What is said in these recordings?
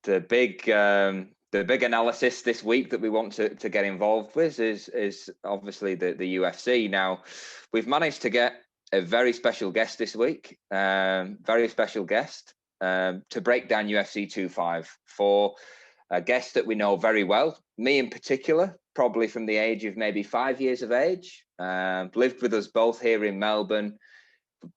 the big analysis this week that we want to get involved with is obviously the UFC. Now, we've managed to get a very special guest this week, very special guest to break down UFC 254 a guest that we know very well, me in particular, probably from the age of maybe 5 years of age, lived with us both here in Melbourne,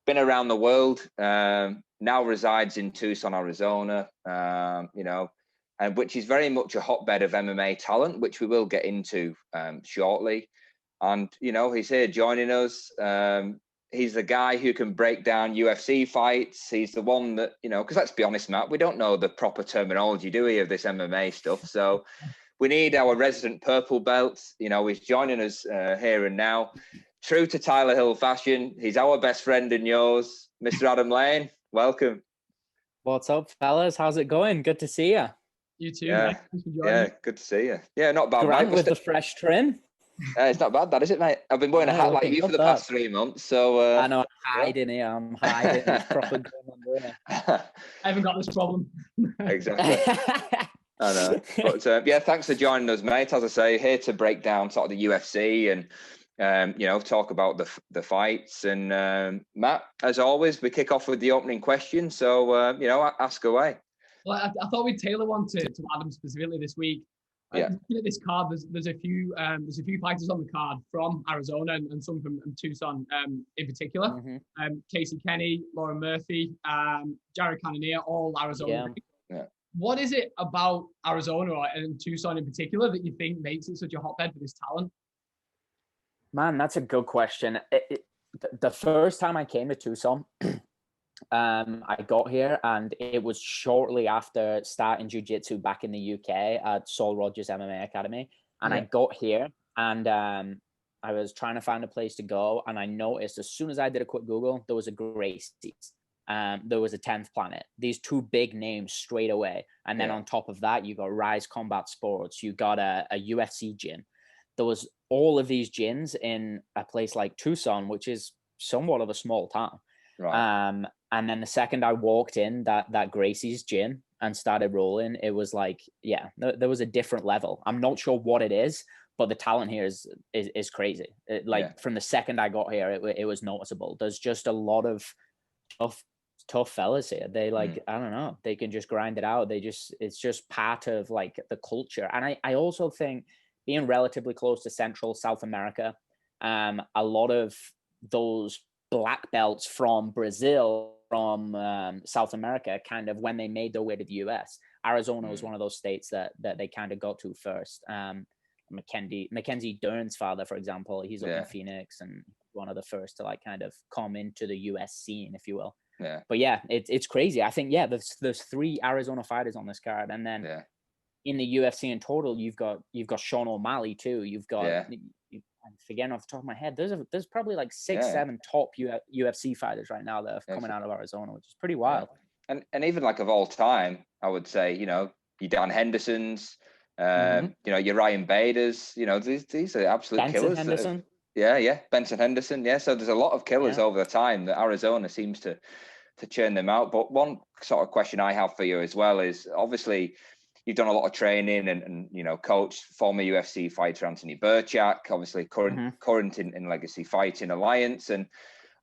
been around the world, now resides in Tucson, Arizona, and which is very much a hotbed of MMA talent, which we will get into shortly. And, he's here joining us. He's the guy who can break down UFC fights. He's the one that, because let's be honest, Matt, we don't know the proper terminology, do we, of this MMA stuff. So we need our resident purple belt. He's joining us here and now. True to Tyler Hill fashion, he's our best friend and yours, Mr. Adam Lane. Welcome. What's up, fellas? How's it going? Good to see you. You too. Yeah, good to see you. Yeah, not bad. Grant with the fresh trim. It's not bad, that is it, mate? I've been wearing a hat like you for the past 3 months, so I know, I'm hiding here. I'm hiding. It's proper going on here. I haven't got this problem. Exactly. I know. But yeah, thanks for joining us, mate. As I say, here to break down sort of the UFC and talk about the fights. And Matt, as always, we kick off with the opening question. So ask away. Well, I thought we'd tailor one to Adam specifically this week. Yeah. Looking at this card, there's a few fighters on the card from Arizona and some from Tucson in particular. Mm-hmm. Gaejthe Kenny, Lauren Murphy, Jarrod Cannonier, all Arizona. Yeah. What is it about Arizona and Tucson in particular that you think makes it such a hotbed for this talent? Man, that's a good question. The first time I came to Tucson, I got here and it was shortly after starting jiu-jitsu back in the UK at Saul Rogers MMA Academy. And I got here and I was trying to find a place to go. And I noticed as soon as I did a quick Google, there was a Gaejthe. There was a 10th Planet. These two big names straight away. And then on top of that, you got Rise Combat Sports. You got a UFC gym. There was all of these gyms in a place like Tucson, which is somewhat of a small town. Right. And then the second I walked in that Gracie's gym and started rolling, it was like, there was a different level. I'm not sure what it is, but the talent here is crazy. From the second I got here, it was noticeable. There's just a lot of tough fellas here. They I don't know, they can just grind it out. It's just part of like the culture. And I also think being relatively close to Central South America, a lot of those black belts from Brazil, from South America, kind of when they made their way to the US, Arizona was one of those states that they kind of got to first. Mackenzie Dern's father, for example, he's up in Phoenix and one of the first to like kind of come into the US scene, if you will. Yeah. But it's crazy. I think there's 3 Arizona fighters on this card, and then in the UFC in total, you've got Sean O'Malley too. You've got I'm forgetting off the top of my head. There's probably like 6-7 top UFC fighters right now that are coming out of Arizona, which is pretty wild. Yeah. And even like of all time, I would say, your Dan Hendersons, your Ryan Baders, these are absolute Benson killers. Henderson. Benson Henderson. Yeah. So there's a lot of killers over the time that Arizona seems to churn them out. But one sort of question I have for you as well is obviously you've done a lot of training and coached former UFC fighter Anthony Birchak, obviously current in Legacy Fighting Alliance. And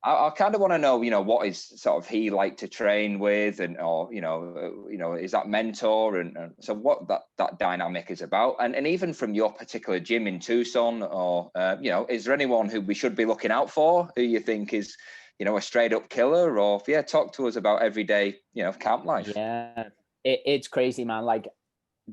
I kind of want to know, what is sort of he like to train with, and or is that mentor, and so what that dynamic is about, and even from your particular gym in Tucson, or is there anyone who we should be looking out for who you think is a straight up killer, or talk to us about everyday camp life. It's crazy, man. Like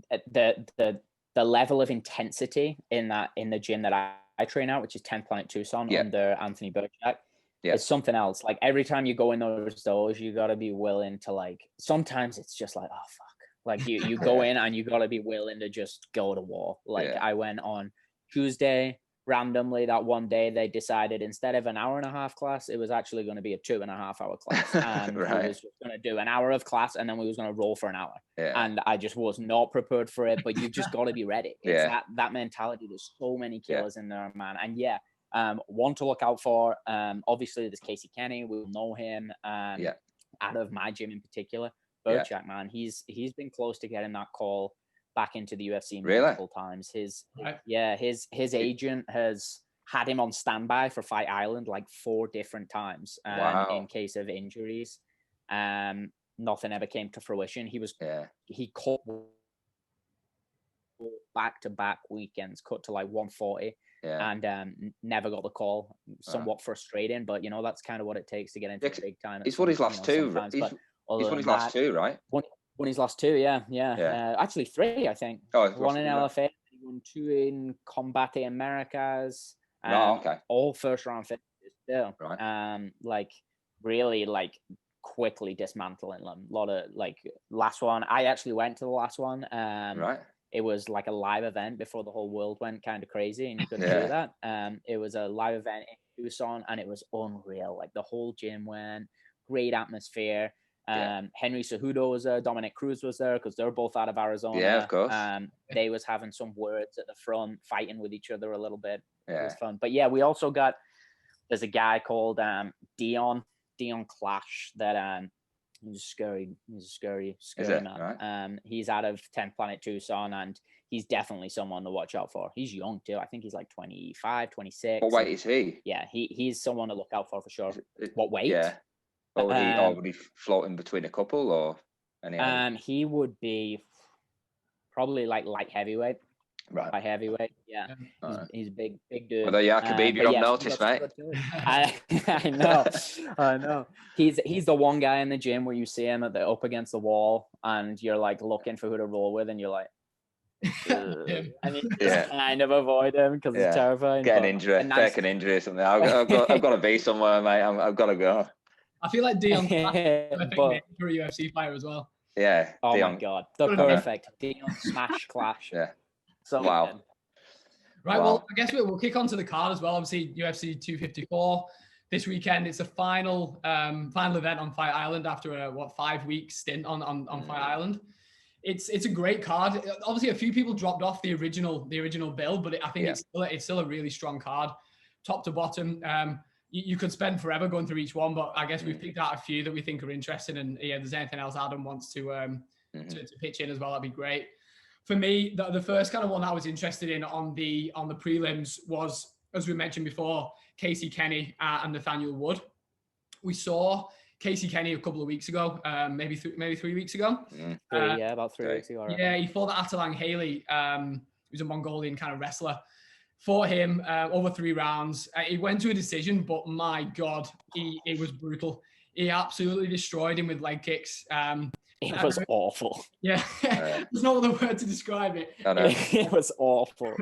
the level of intensity in the gym that I train out, which is 10th Planet Tucson under Anthony Birchak, is something else. Like every time you go in those doors, you got to be willing to, like, sometimes it's just like, oh fuck, like you go in and you got to be willing to just go to war. Like I went on Tuesday randomly. That one day they decided instead of an hour and a half class, it was actually going to be a 2.5 hour class, and we was going to do an hour of class and then we was going to roll for an hour. And I just was not prepared for it, but you've just got to be ready. It's that mentality. There's so many killers in there, man. And one to look out for, obviously there's Gaejthe Kenny. We'll know him out of my gym in particular. Birchak, man, he's been close to getting that call back into the UFC Really? multiple times. His agent has had him on standby for Fight Island like 4 different times in case of injuries. Nothing ever came to fruition. He cut back-to-back weekends, cut to like 140, and never got the call. Somewhat frustrating, but that's kind of what it takes to get into the big time. He's won his last 2. He's won his last 2, right? Won his last 2, yeah. Actually 3, I think. Oh, one in LFA, won 2 in Combate Americas. Okay. All first round finishes still. Right. Like really like quickly dismantling them. A lot of like last one. I actually went to the last one. Right. It was like a live event before the whole world went kind of crazy and you couldn't do that. It was a live event in Tucson and it was unreal. Like the whole gym went, great atmosphere. Henry Cejudo was there, Dominic Cruz was there because they're both out of Arizona. Yeah, of course. They was having some words at the front, fighting with each other a little bit. Yeah. It was fun. But yeah, we also got, there's a guy called Dion Clash that he's a scary man. Right. He's out of 10th Planet Tucson and he's definitely someone to watch out for. He's young too. I think he's like 25, 26. What weight is he? Yeah, he's someone to look out for sure. What weight? Yeah. Or would he float in between a couple or any other? He would be probably like light heavyweight. Right. Light heavyweight, yeah. He's big dude. Although Khabib, you're on notice, mate. I know. He's the one guy in the gym where you see him up against the wall and you're like looking for who to roll with and you're like, and you just kind of avoid him because it's terrifying. Get an injury, take an injury or something. I've got to be somewhere, mate. I've got to go. I feel like Dion for a UFC fighter as well. Yeah. Oh my God, the perfect Dion smash clash. Yeah. So wow. Right. Wow. Well, I guess we'll kick on to the card as well. Obviously, UFC 254 this weekend. It's a final event on Fight Island after a 5-week stint on Fight Island. It's a great card. Obviously, a few people dropped off the original bill, but I think it's still a really strong card, top to bottom. You could spend forever going through each one, but I guess we've picked out a few that we think are interesting. And yeah, if there's anything else Adam wants to pitch in as well, that'd be great. For me, the first kind of one I was interested in on the prelims was, as we mentioned before, Gaejthe Kenny and Nathaniel Wood. We saw Gaejthe Kenny a couple of weeks ago, maybe 3 weeks ago. About 3 weeks ago. Right? Yeah, he fought Atalang Haley, who's a Mongolian kind of wrestler. Fought him over 3 rounds. He went to a decision, but my God, it was brutal. He absolutely destroyed him with leg kicks. It was awful. Yeah, there's no other word to describe it. It was awful.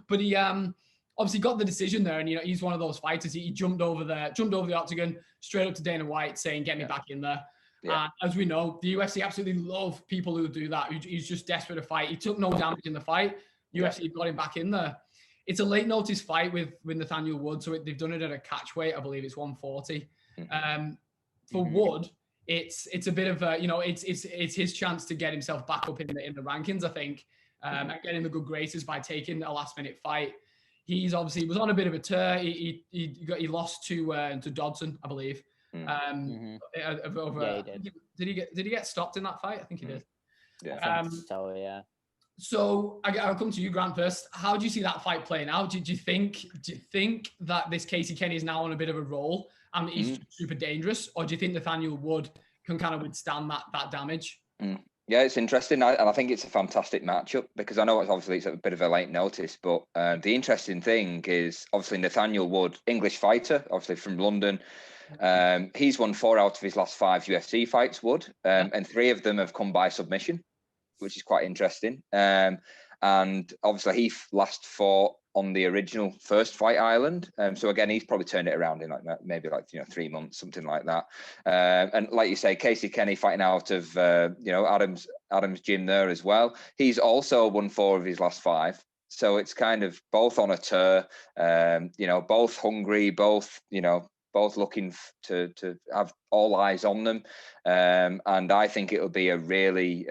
But he obviously got the decision there, and he's one of those fighters. He jumped over the octagon, straight up to Dana White, saying, "Get me back in there." Yeah. As we know, the UFC absolutely love people who do that. He's just desperate to fight. He took no damage in the fight. UFC got him back in there. It's a late notice fight with Nathaniel Wood, so they've done it at a catch weight. I believe it's 140. For Wood, it's a bit of a, it's his chance to get himself back up in the rankings, I think, and getting the good graces by taking a last minute fight. He's obviously was on a bit of a tear. He lost to Dodson, I believe. He did. Did he get stopped in that fight? I think he did. Yeah. So I'll come to you, Grant, first. How do you see that fight playing out? Do you think that this Gaejthe Kenny is now on a bit of a roll and he's super dangerous, or do you think Nathaniel Wood can kind of withstand that damage? Yeah, it's interesting, and I think it's a fantastic matchup because I know it's a bit of a late notice, but the interesting thing is obviously Nathaniel Wood, English fighter, obviously from London. He's won 4 out of his last 5 UFC fights, Wood, and 3 of them have come by submission, which is quite interesting. And obviously he last fought on the original first Fight Island. So again, he's probably turned it around in maybe 3 months, something like that. And like you say, Gaejthe Kenny fighting out of, Adam's gym there as well. He's also won 4 of his last 5. So it's kind of both on a tear, both hungry, both looking to have all eyes on them. And I think it'll be a really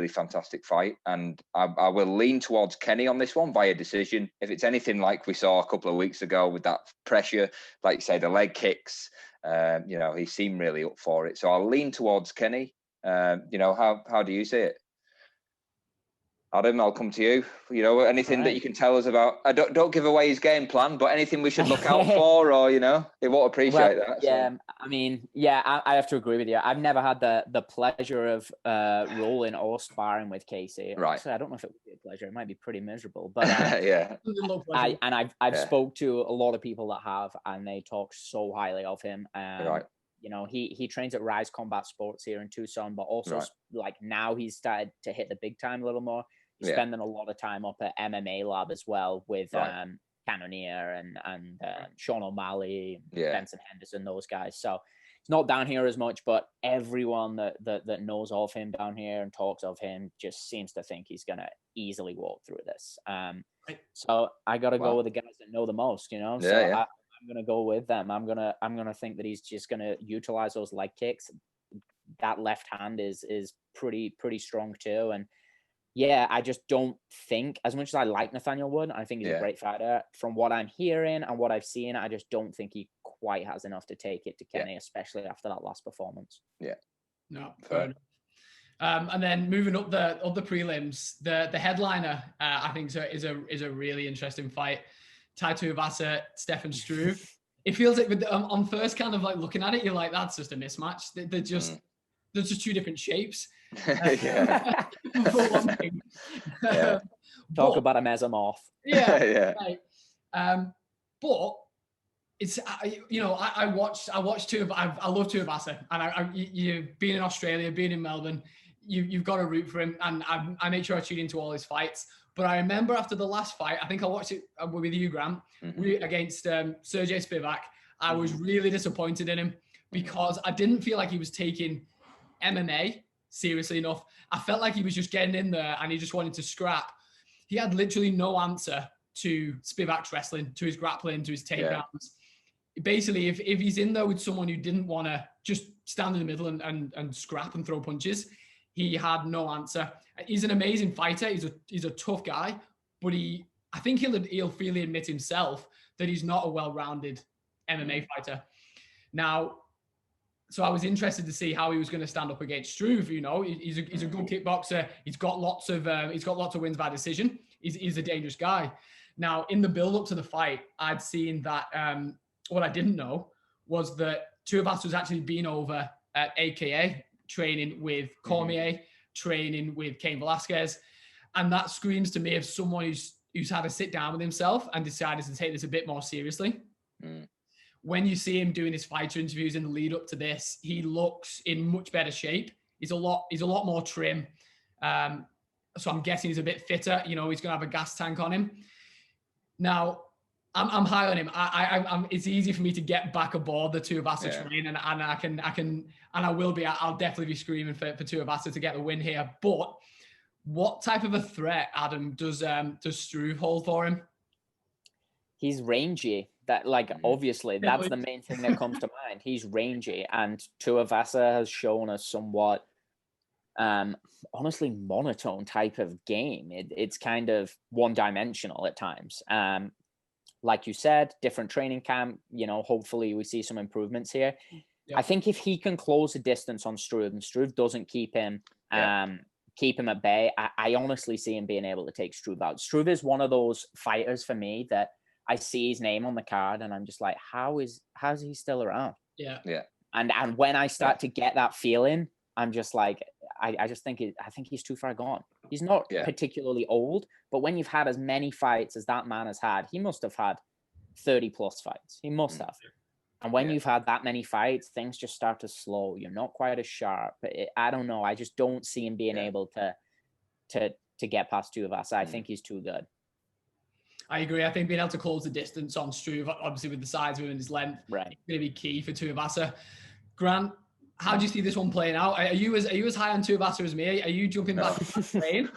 fantastic fight. And I will lean towards Kenny on this one via decision. If it's anything like we saw a couple of weeks ago with that pressure, like you say, the leg kicks, He seemed really up for it. So I'll lean towards Kenny. How do you see it? Adam, I'll come to you. Anything that you can tell us about? Don't give away his game plan, but anything we should look out for, or he won't appreciate that. Yeah, so. I have to agree with you. I've never had the pleasure of rolling or sparring with Casey. Right. Actually, I don't know if it would be a pleasure. It might be pretty miserable. But yeah. I've spoke to a lot of people that have, and they talk so highly of him. Right. He trains at Rise Combat Sports here in Tucson, but also like now he's started to hit the big time a little more. He's spending a lot of time up at MMA Lab as well with Cannonier and Sean O'Malley, Benson Henderson, those guys. So he's not down here as much, but everyone that knows of him down here and talks of him just seems to think he's gonna easily walk through this. So I got to go with the guys that know the most, I'm gonna go with them. I'm gonna think that he's just gonna utilize those leg kicks. That left hand is pretty strong too, and I just don't think, as much as I like Nathaniel Wood, I think he's a great fighter. From what I'm hearing and what I've seen, I just don't think he quite has enough to take it to Kenny, especially after that last performance. Yeah. No, fair enough. And then moving up the prelims, the headliner, I think is a really interesting fight. Tai Tuivasa, Stefan Struve. It feels like on first kind of like looking at it, you're like, that's just a mismatch. They're just two different shapes. For one thing. Talk about a mesomorph. Right. But it's I watched Tuivasa. I love Tuivasa, and you being in Australia, being in Melbourne, you've got to root for him, and I make sure I tune into all his fights. But I remember after the last fight, I think I watched it with you, Grant, against Sergey Spivak. I was really disappointed in him because I didn't feel like he was taking MMA seriously enough. I felt like he was just getting in there and he just wanted to scrap. He had literally no answer to Spivak's wrestling, to his grappling, to his takedowns. Basically, if he's in there with someone who didn't want to just stand in the middle and scrap and throw punches, he had no answer. He's an amazing fighter. He's a tough guy, but I think he'll freely admit himself that he's not a well-rounded MMA fighter. Now, so I was interested to see how he was going to stand up against Struve. He's a good kickboxer. He's got lots of wins by decision. He's a dangerous guy. Now, in the build-up to the fight, I'd seen that what I didn't know was that Tuivasa was actually been over at AKA training with Cormier, training with Cain Velasquez, and that screams to me of someone who's had to sit down with himself and decided to take this a bit more seriously. When you see him doing his fighter interviews in the lead up to this, he looks in much better shape. He's a lot more trim. So I'm guessing he's a bit fitter. He's going to have a gas tank on him. Now, I'm high on him. It's easy for me to get back aboard the Tuivasa train, and I will be. I'll definitely be screaming for Tuivasa to get the win here. But what type of a threat, Adam, does Struve hold for him? He's rangy. That, obviously, that's the main thing that comes to mind. He's rangy, and Tuivasa has shown a somewhat, honestly, monotone type of game. It's kind of one-dimensional at times. Like you said, different training camp. Hopefully we see some improvements here. I think if he can close the distance on Struve, and Struve doesn't keep him at bay, I honestly see him being able to take Struve out. Struve is one of those fighters for me that I see his name on the card and I'm just like, how's he still around? Yeah. And when I start to get that feeling, I'm just like, I think he's too far gone. He's not particularly old, but when you've had as many fights as that man has had, he must have had 30 plus fights. He must have. And when you've had that many fights, things just start to slow. You're not quite as sharp. I don't know. I just don't see him being able to get past Tuivasa. I think he's too good. I agree. I think being able to close the distance on Struve, obviously with the size of him and his length, is going to be key for Tuivasa. Grant, how do you see this one playing out? Are you as high on Tuivasa as me? Are you jumping back into the train,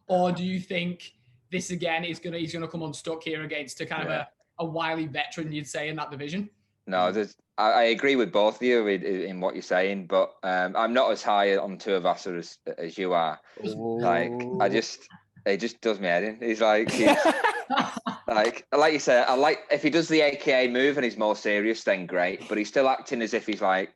or do you think this again is he's gonna come unstuck here against a kind of a wily veteran, you'd say, in that division? No, I agree with both of you in what you're saying, but I'm not as high on Tuivasa as you are. It just does me head in. He's like, Like you said, I like if he does the AKA move and he's more serious, then great. But he's still acting as if he's like,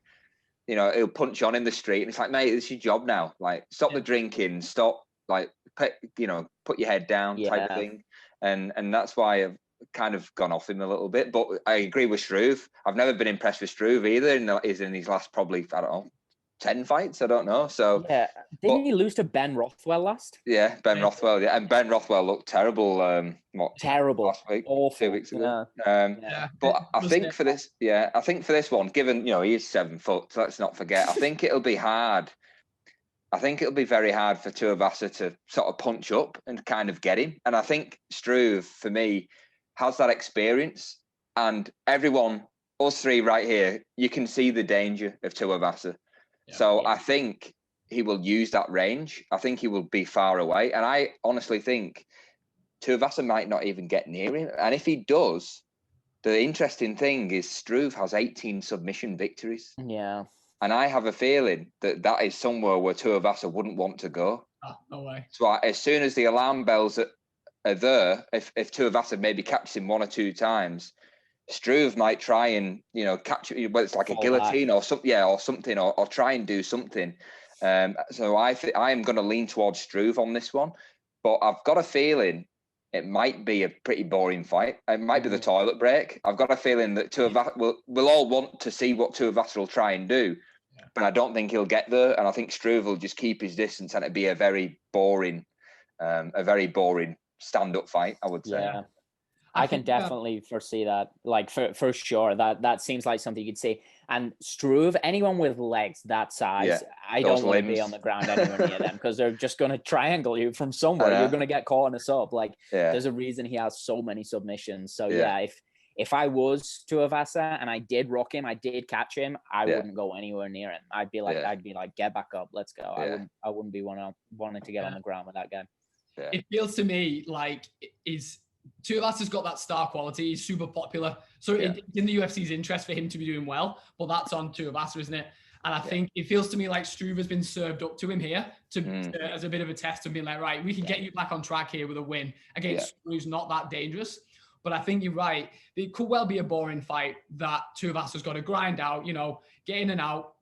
he'll punch on in the street, and it's like, mate, it's your job now. Like, stop the drinking, stop, like, put your head down, type of thing. And that's why I've kind of gone off him a little bit. But I agree with Struve. I've never been impressed with Struve either. In his last probably, I don't know, 10 fights. I don't know. So didn't he lose to Ben Rothwell last? Yeah, Ben Rothwell. Yeah, and Ben Rothwell looked terrible. Terrible last week, awful 2 weeks ago. But I think for this one, given he is 7 foot, so let's not forget. I think it'll be hard. I think it'll be very hard for Tuivasa to sort of punch up and kind of get him. And I think Struve, for me, has that experience. And everyone, us three right here, you can see the danger of Tuivasa. I think he will use that range. I think he will be far away. And I honestly think Tuivasa might not even get near him. And if he does, the interesting thing is Struve has 18 submission victories. Yeah. And I have a feeling that is somewhere where Tuivasa wouldn't want to go. Oh, no way. So as soon as the alarm bells are there, if Tuivasa maybe catches him 1 or 2 times, Struve might try and catch it, whether it's like a guillotine or something, or try and do something. So I am going to lean towards Struve on this one, but I've got a feeling it might be a pretty boring fight. It might be the toilet break. I've got a feeling that Tuivasa we'll all want to see what Tuivasa will try and do, but I don't think he'll get there. And I think Struve will just keep his distance, and it'd be a very boring stand-up fight, I would say. Yeah. I can definitely foresee that, like for sure. That seems like something you could see. And Struve, anyone with legs that size, I don't want to be on the ground anywhere near them, because they're just going to triangle you from somewhere. You're going to get caught in a sub. Like, there's a reason he has so many submissions. So if I was Tuivasa and I did rock him, I did catch him, I wouldn't go anywhere near him. I'd be like, get back up, let's go. I wouldn't be wanting to get on the ground with that guy. Yeah. It feels to me like Tuivasa's got that star quality. He's super popular. So it's in the UFC's interest for him to be doing well, but that's on Tuivasa, isn't it? And I think it feels to me like Struve has been served up to him here as a bit of a test of being like, right, we can get you back on track here with a win against someone who's not that dangerous. But I think you're right. It could well be a boring fight that Tuivasa's got to grind out, get in and out,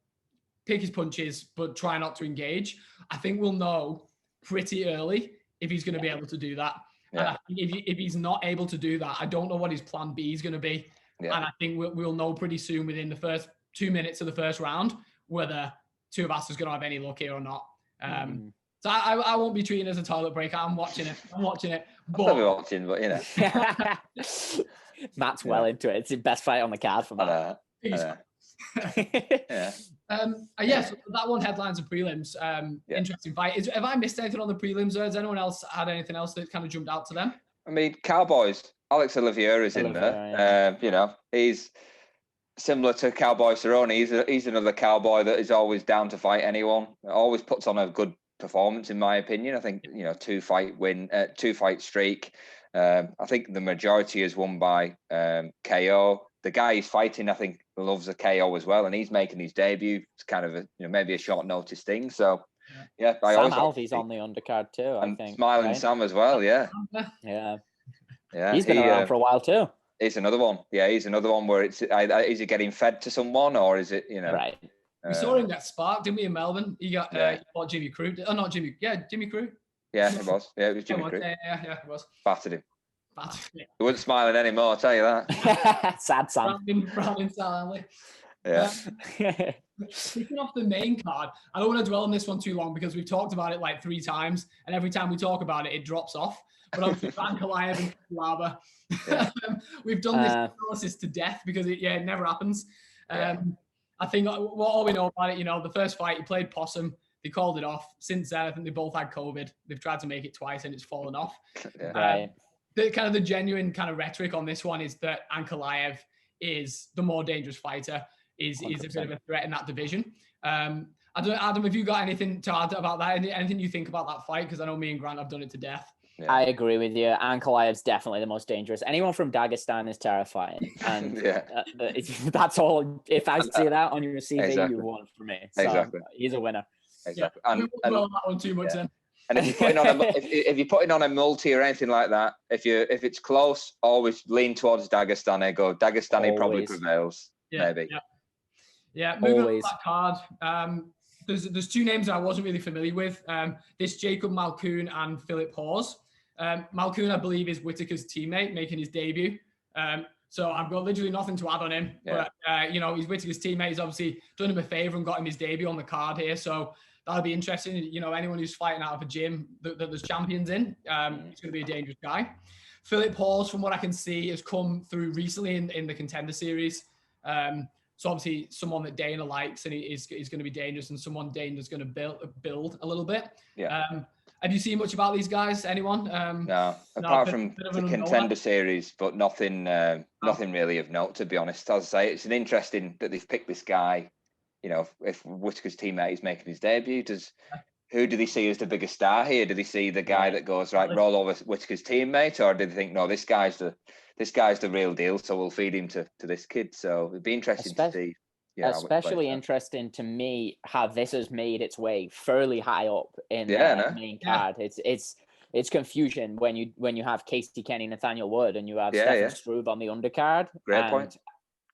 pick his punches, but try not to engage. I think we'll know pretty early if he's going to be able to do that. And I think if he's not able to do that, I don't know what his plan B is going to be. Yeah. And I think we'll know pretty soon within the first 2 minutes of the first round whether Tuivasa's going to have any luck here or not. So I won't be treating it as a toilet break. I'm watching it. But... I'll be watching, but Matt's well into it. It's the best fight on the card for Matt. So that one headlines and prelims. Interesting fight. Have I missed anything on the prelims, or has anyone else had anything else that kind of jumped out to them? I mean, Cowboys. Alex Oliveira is in there. He's similar to Cowboy Cerrone. He's another cowboy that is always down to fight anyone. Always puts on a good performance, in my opinion. I think 2 fight streak. I think the majority is won by KO. The guy he's fighting, I think, loves a KO as well, and he's making his debut. It's kind of maybe a short notice thing. So, Sam Alvey's on the undercard too, I think. Smiling right? Sam as well, yeah. He's been around for a while too. He's another one. Yeah, he's another one where it's is it getting fed to someone, or is it right? We saw him get sparked, didn't we, in Melbourne? He got Jimmy Crew. Oh, not Jimmy. Yeah, Jimmy Crew. Yeah, it was. Yeah, it was Jimmy Crew. Yeah, it was. Battered him. He wasn't smiling anymore, I'll tell you that. Sad Sam. Browning silently. Yeah. Speaking off the main card, I don't want to dwell on this one too long because we've talked about it like 3 times, and every time we talk about it, it drops off. But obviously, Ankalaev and Lava, we've done this analysis to death because it never happens. I think all we know about it, the first fight, he played possum. They called it off. Since then, I think they both had COVID. They've tried to make it twice, and it's fallen off. The genuine kind of rhetoric on this one is that Ankalaev is the more dangerous fighter, is a bit of a threat in that division. I don't know, Adam, have you got anything to add about that? Anything you think about that fight? Because I know me and Grant have done it to death. Yeah. I agree with you. Ankalaev's definitely the most dangerous. Anyone from Dagestan is terrifying. And that's all. If I see that on your CV, you won for me. So he's a winner. Exactly. We won't dwell on that one too much then. And if you're putting on if you're putting on a multi or anything like that, if it's close, always lean towards Dagestani. Go Dagestani probably prevails. Maybe. Yeah. Moving on to that card. There's two names I wasn't really familiar with. This Jacob Malkoun and Philip Hawes. Malkoun, I believe, is Whittaker's teammate making his debut. So I've got literally nothing to add on him. Yeah. But, he's Whittaker's teammate. He's obviously done him a favor and got him his debut on the card here. So that'll be interesting. Anyone who's fighting out of a gym that there's champions in, he's going to be a dangerous guy. Philip Hawes, from what I can see, has come through recently in the Contender Series. So obviously someone that Dana likes and is going to be dangerous, and someone Dana's going to build a little bit. Yeah. Have you seen much about these guys? Anyone? No, apart from the Contender Series, but nothing really of note, to be honest. As I say, it's an interesting that they've picked this guy. If Whittaker's teammate is making his debut, who do they see as the biggest star here? Do they see the guy that goes right, roll over Whittaker's teammate, or do they think no, this guy's the real deal, so we'll feed him to this kid? So it'd be interesting to see. Especially interesting to me how this has made its way fairly high up in the main card. It's confusion when you have Gaejthe, Kenny, Nathaniel Wood, and you have Stefan Struve on the undercard. Great point.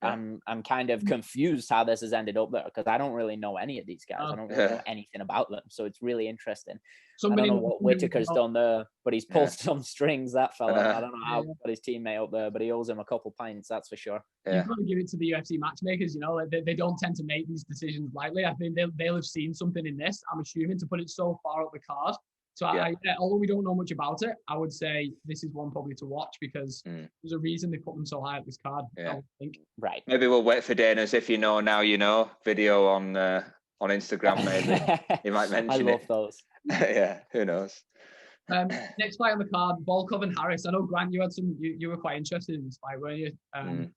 I'm kind of confused how this has ended up there, because I don't really know any of these guys. I don't really know anything about them, so it's really interesting. I don't know what Whittaker's done there, but he's pulled some strings, that fella. I don't know how he got his teammate up there, but he owes him a couple pints, that's for sure. You've got to give it to the UFC matchmakers. They don't tend to make these decisions lightly. I think they'll have seen something in this, I'm assuming, to put it so far up the card. So although we don't know much about it, I would say this is one probably to watch, because there's a reason they put them so high at this card. I would think. Right. Maybe we'll wait for Dana's "If You Know Now You Know" video on Instagram. Maybe he might mention it. I love those. Yeah, who knows? Next fight on the card: Volkov and Harris. I know, Grant, you were quite interested in this fight, weren't you? How do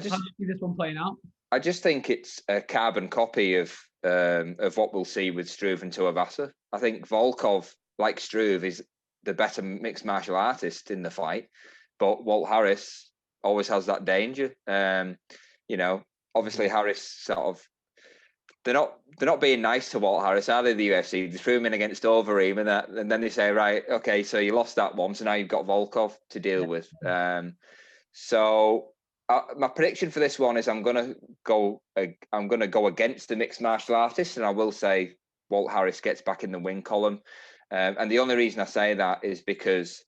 you see this one playing out? I just think it's a carbon copy of what we'll see with Struve and Tuivasa. I think Volkov, like Struve, is the better mixed martial artist in the fight, but Walt Harris always has that danger. Obviously Harris sort of, they're not being nice to Walt Harris, are they? The UFC, they threw him in against Overeem, and then they say, right, okay, so you lost that one, so now you've got Volkov to deal with. So my prediction for this one is I'm gonna go against the mixed martial artist, and I will say Walt Harris gets back in the win column. And the only reason I say that is because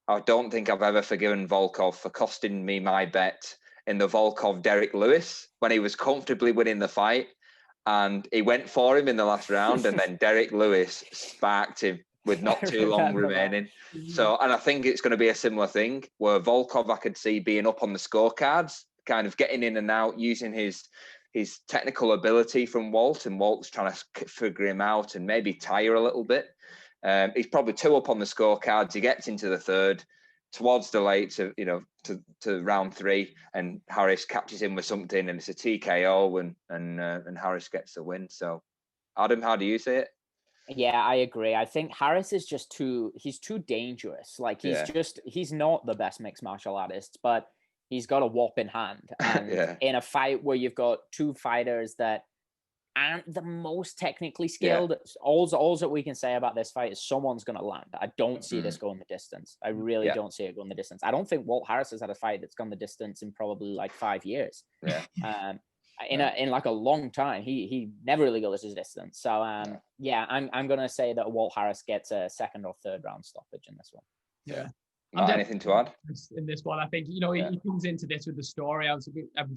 I don't think I've ever forgiven Volkov for costing me my bet in the Volkov-Derek Lewis when he was comfortably winning the fight, and he went for him in the last round, and then Derek Lewis sparked him with not too long remaining. So, and I think it's going to be a similar thing where Volkov, I could see being up on the scorecards, kind of getting in and out, using his technical ability from Walt, and Walt's trying to figure him out and maybe tire a little bit. He's probably 2 up on the scorecards. He gets into the third, towards the late to round 3, and Harris catches him with something, and it's a TKO, and Harris gets the win. So, Adam, how do you see it? Yeah, I agree. I think Harris is just too dangerous. Like he's not the best mixed martial artist, but he's got a whop in hand. And in a fight where you've got 2 fighters that aren't the most technically skilled, all that we can say about this fight is someone's going to land. I don't see this going the distance. I really don't see it going the distance. I don't think Walt Harris has had a fight that's gone the distance in probably like 5 years. In like a long time. He never really goes the distance. So I'm going to say that Walt Harris gets a 2nd or 3rd round stoppage in this one. Yeah. Anything to add? In this one, I think, he comes into this with the story. I'm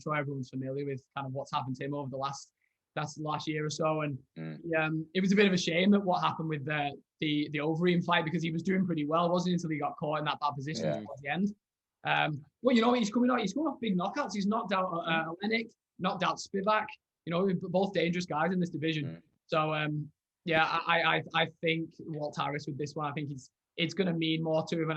sure everyone's familiar with kind of what's happened to him over the last year or so, and it was a bit of a shame that what happened with the Overeem fight, because he was doing pretty well, wasn't he, until he got caught in that bad position towards the end. Well, he's coming off big knockouts. He's knocked out Olenek, knocked out Spivak. Both dangerous guys in this division. So I think Walt Harris with this one, I think it's going to mean more to him.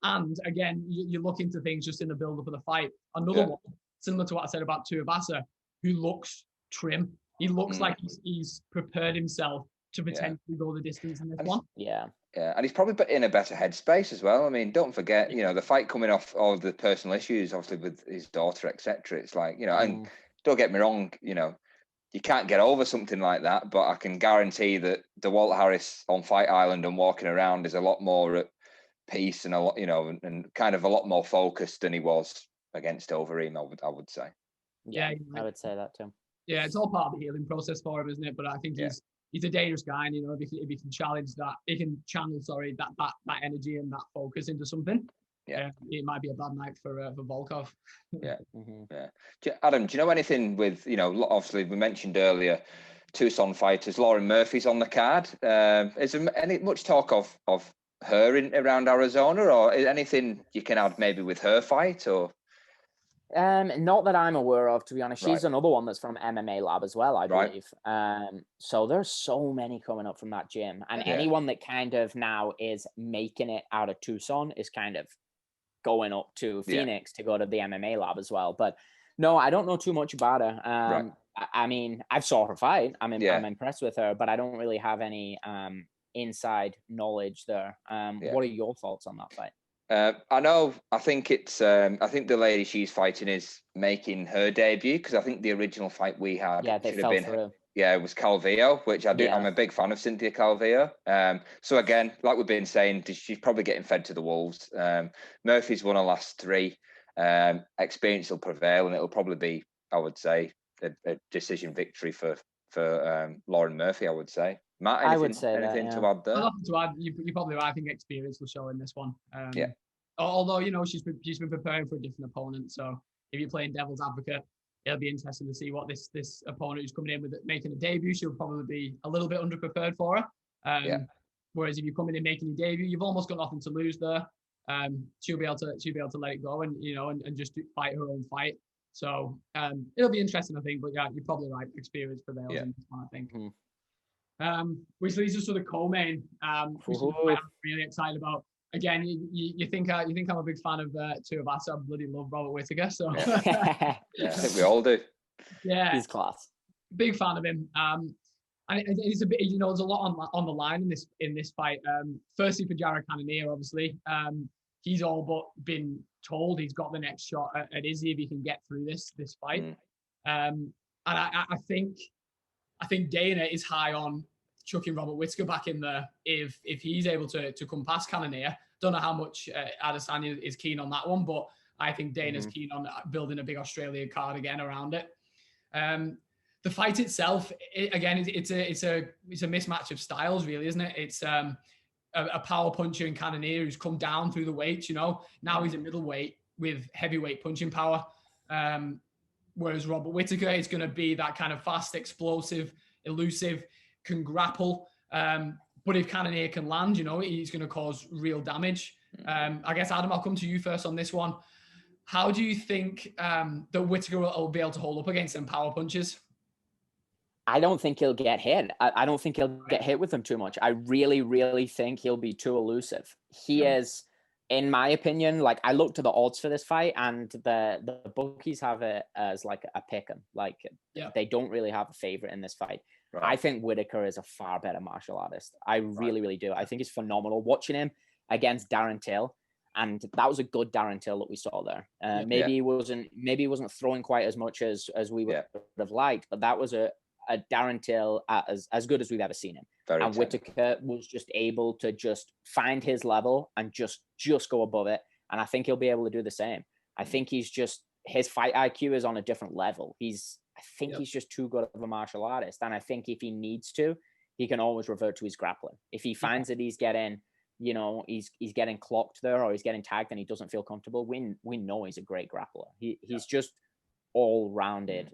And again, you look into things just in the build up of the fight. Another one similar to what I said about Tuivasa, who looks trim. He looks like he's prepared himself to potentially go the distance in this one. Yeah, and he's probably in a better headspace as well. I mean, don't forget, the fight coming off all the personal issues, obviously with his daughter, etc. It's like, and don't get me wrong, you can't get over something like that. But I can guarantee that the Walt Harris on Fight Island and walking around is a lot more at peace and a lot, and kind of a lot more focused than he was against Overeem. I would say. Yeah, I would say that too. Yeah, it's all part of the healing process for him, isn't it? But I think he's a dangerous guy, and if he can challenge that, he can channel that energy and that focus into something. Yeah, it might be a bad night for Volkov. Yeah, yeah. Adam, do you know anything with obviously we mentioned earlier Tucson fighters, Lauren Murphy's on the card. Is there much talk of her around Arizona, or anything you can add maybe with her fight or? Not that I'm aware of, to be honest. She's another one that's from MMA Lab as well, I believe. So there's so many coming up from that gym, and anyone that kind of now is making it out of Tucson is kind of going up to Phoenix to go to the MMA Lab as well. But no, I don't know too much about her. I mean, I've saw her fight. I'm impressed with her, but I don't really have any inside knowledge there. What are your thoughts on that fight? I think the lady she's fighting is making her debut, because I think the original fight we had they fell through. Yeah, it was Calvillo, which I do. I'm a big fan of Cynthia Calvillo. So again, like we've been saying, she's probably getting fed to the wolves. Murphy's won her last 3. Experience will prevail, and it'll probably be, I would say, a decision victory for Lauren Murphy, I would say. Matt, anything to add there? Nothing to add. You're probably right. I think experience will show in this one. Although she's been preparing for a different opponent, so if you're playing devil's advocate, it'll be interesting to see what this opponent who's coming in with making a debut. She'll probably be a little bit underprepared for her. Whereas if you're coming in making your debut, you've almost got nothing to lose there. She'll be able to let it go and just fight her own fight. So it'll be interesting, I think. But yeah, you're probably right. Experience prevails in this one, I think. Which leads us to the co-main, which I'm really excited about. Again, you think I'm a big fan of Tuivasa. I bloody love Robert Whittaker. So I think we all do. Yeah, he's class. Big fan of him. And it's a bit, there's a lot on the line in this fight. Firstly, for Jarrod Cannonier, obviously, he's all but been told he's got the next shot at Izzy if he can get through this fight. And I think Dana is high on chucking Robert Whittaker back in there if he's able to come past Cannonier. Don't know how much Adesanya is keen on that one, but I think Dana's keen on building a big Australian card again around it. The fight itself, it's a mismatch of styles, really, isn't it? It's a power puncher in Cannonier who's come down through the weights. Now he's a middleweight with heavyweight punching power. Whereas Robert Whittaker is going to be that kind of fast, explosive, elusive, can grapple. But if Cannonier can land, he's going to cause real damage. I guess, Adam, I'll come to you first on this one. How do you think that Whittaker will be able to hold up against them power punches? I don't think he'll get hit. I don't think he'll get hit with them too much. I really, really think he'll be too elusive. He is, in my opinion, like I looked at the odds for this fight, and the bookies have it as like a pick 'em. They don't really have a favorite in this fight. Right. I think Whittaker is a far better martial artist. I really, really do. I think he's phenomenal. Watching him against Darren Till, and that was a good Darren Till that we saw there. Maybe he wasn't throwing quite as much as we would have liked, but that was a Darren Till as good as we've ever seen him. And Whittaker was just able to just find his level and just go above it. And I think he'll be able to do the same. I think his fight IQ is on a different level. He's just too good of a martial artist. And I think if he needs to, he can always revert to his grappling. If he finds that he's getting, he's getting clocked there, or he's getting tagged and he doesn't feel comfortable, we know he's a great grappler. He's just all rounded.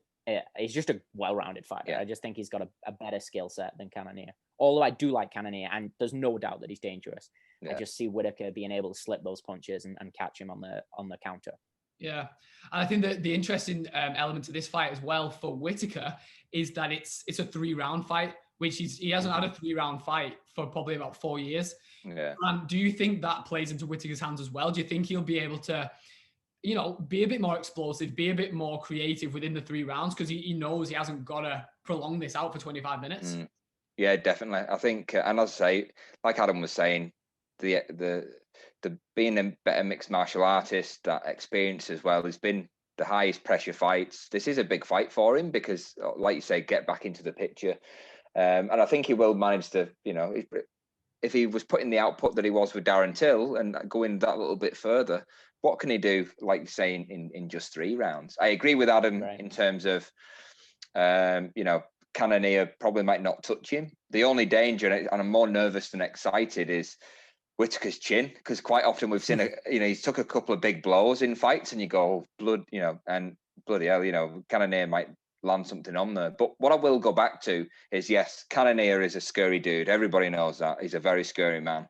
He's just a well-rounded fighter. I just think he's got a better skill set than Cannonier. Although I do like Cannonier, and there's no doubt that he's dangerous. I just see Whittaker being able to slip those punches and catch him on the counter. Yeah, and I think that the interesting element to this fight as well for Whittaker is that it's a 3-round fight, which he hasn't had a 3-round fight for probably about 4 years. Yeah. And do you think that plays into Whittaker's hands as well? Do you think he'll be able to, be a bit more explosive, be a bit more creative within the 3 rounds, because he knows he hasn't got to prolong this out for 25 minutes? Yeah, definitely. I think, and as I say, like Adam was saying, the being a better mixed martial artist, that experience as well has been the highest pressure fights. This is a big fight for him because, like you say, get back into the picture. And I think he will manage to, if he was putting the output that he was with Darren Till and going that little bit further, what can he do, like you say, in just 3 rounds? I agree with Adam in terms of, Cannonier probably might not touch him. The only danger, and I'm more nervous than excited, is Whittaker's chin, because quite often we've seen, he's took a couple of big blows in fights and you go, bloody hell, Cannonier might land something on there. But what I will go back to is, yes, Cannonier is a scary dude. Everybody knows that. He's a very scary man.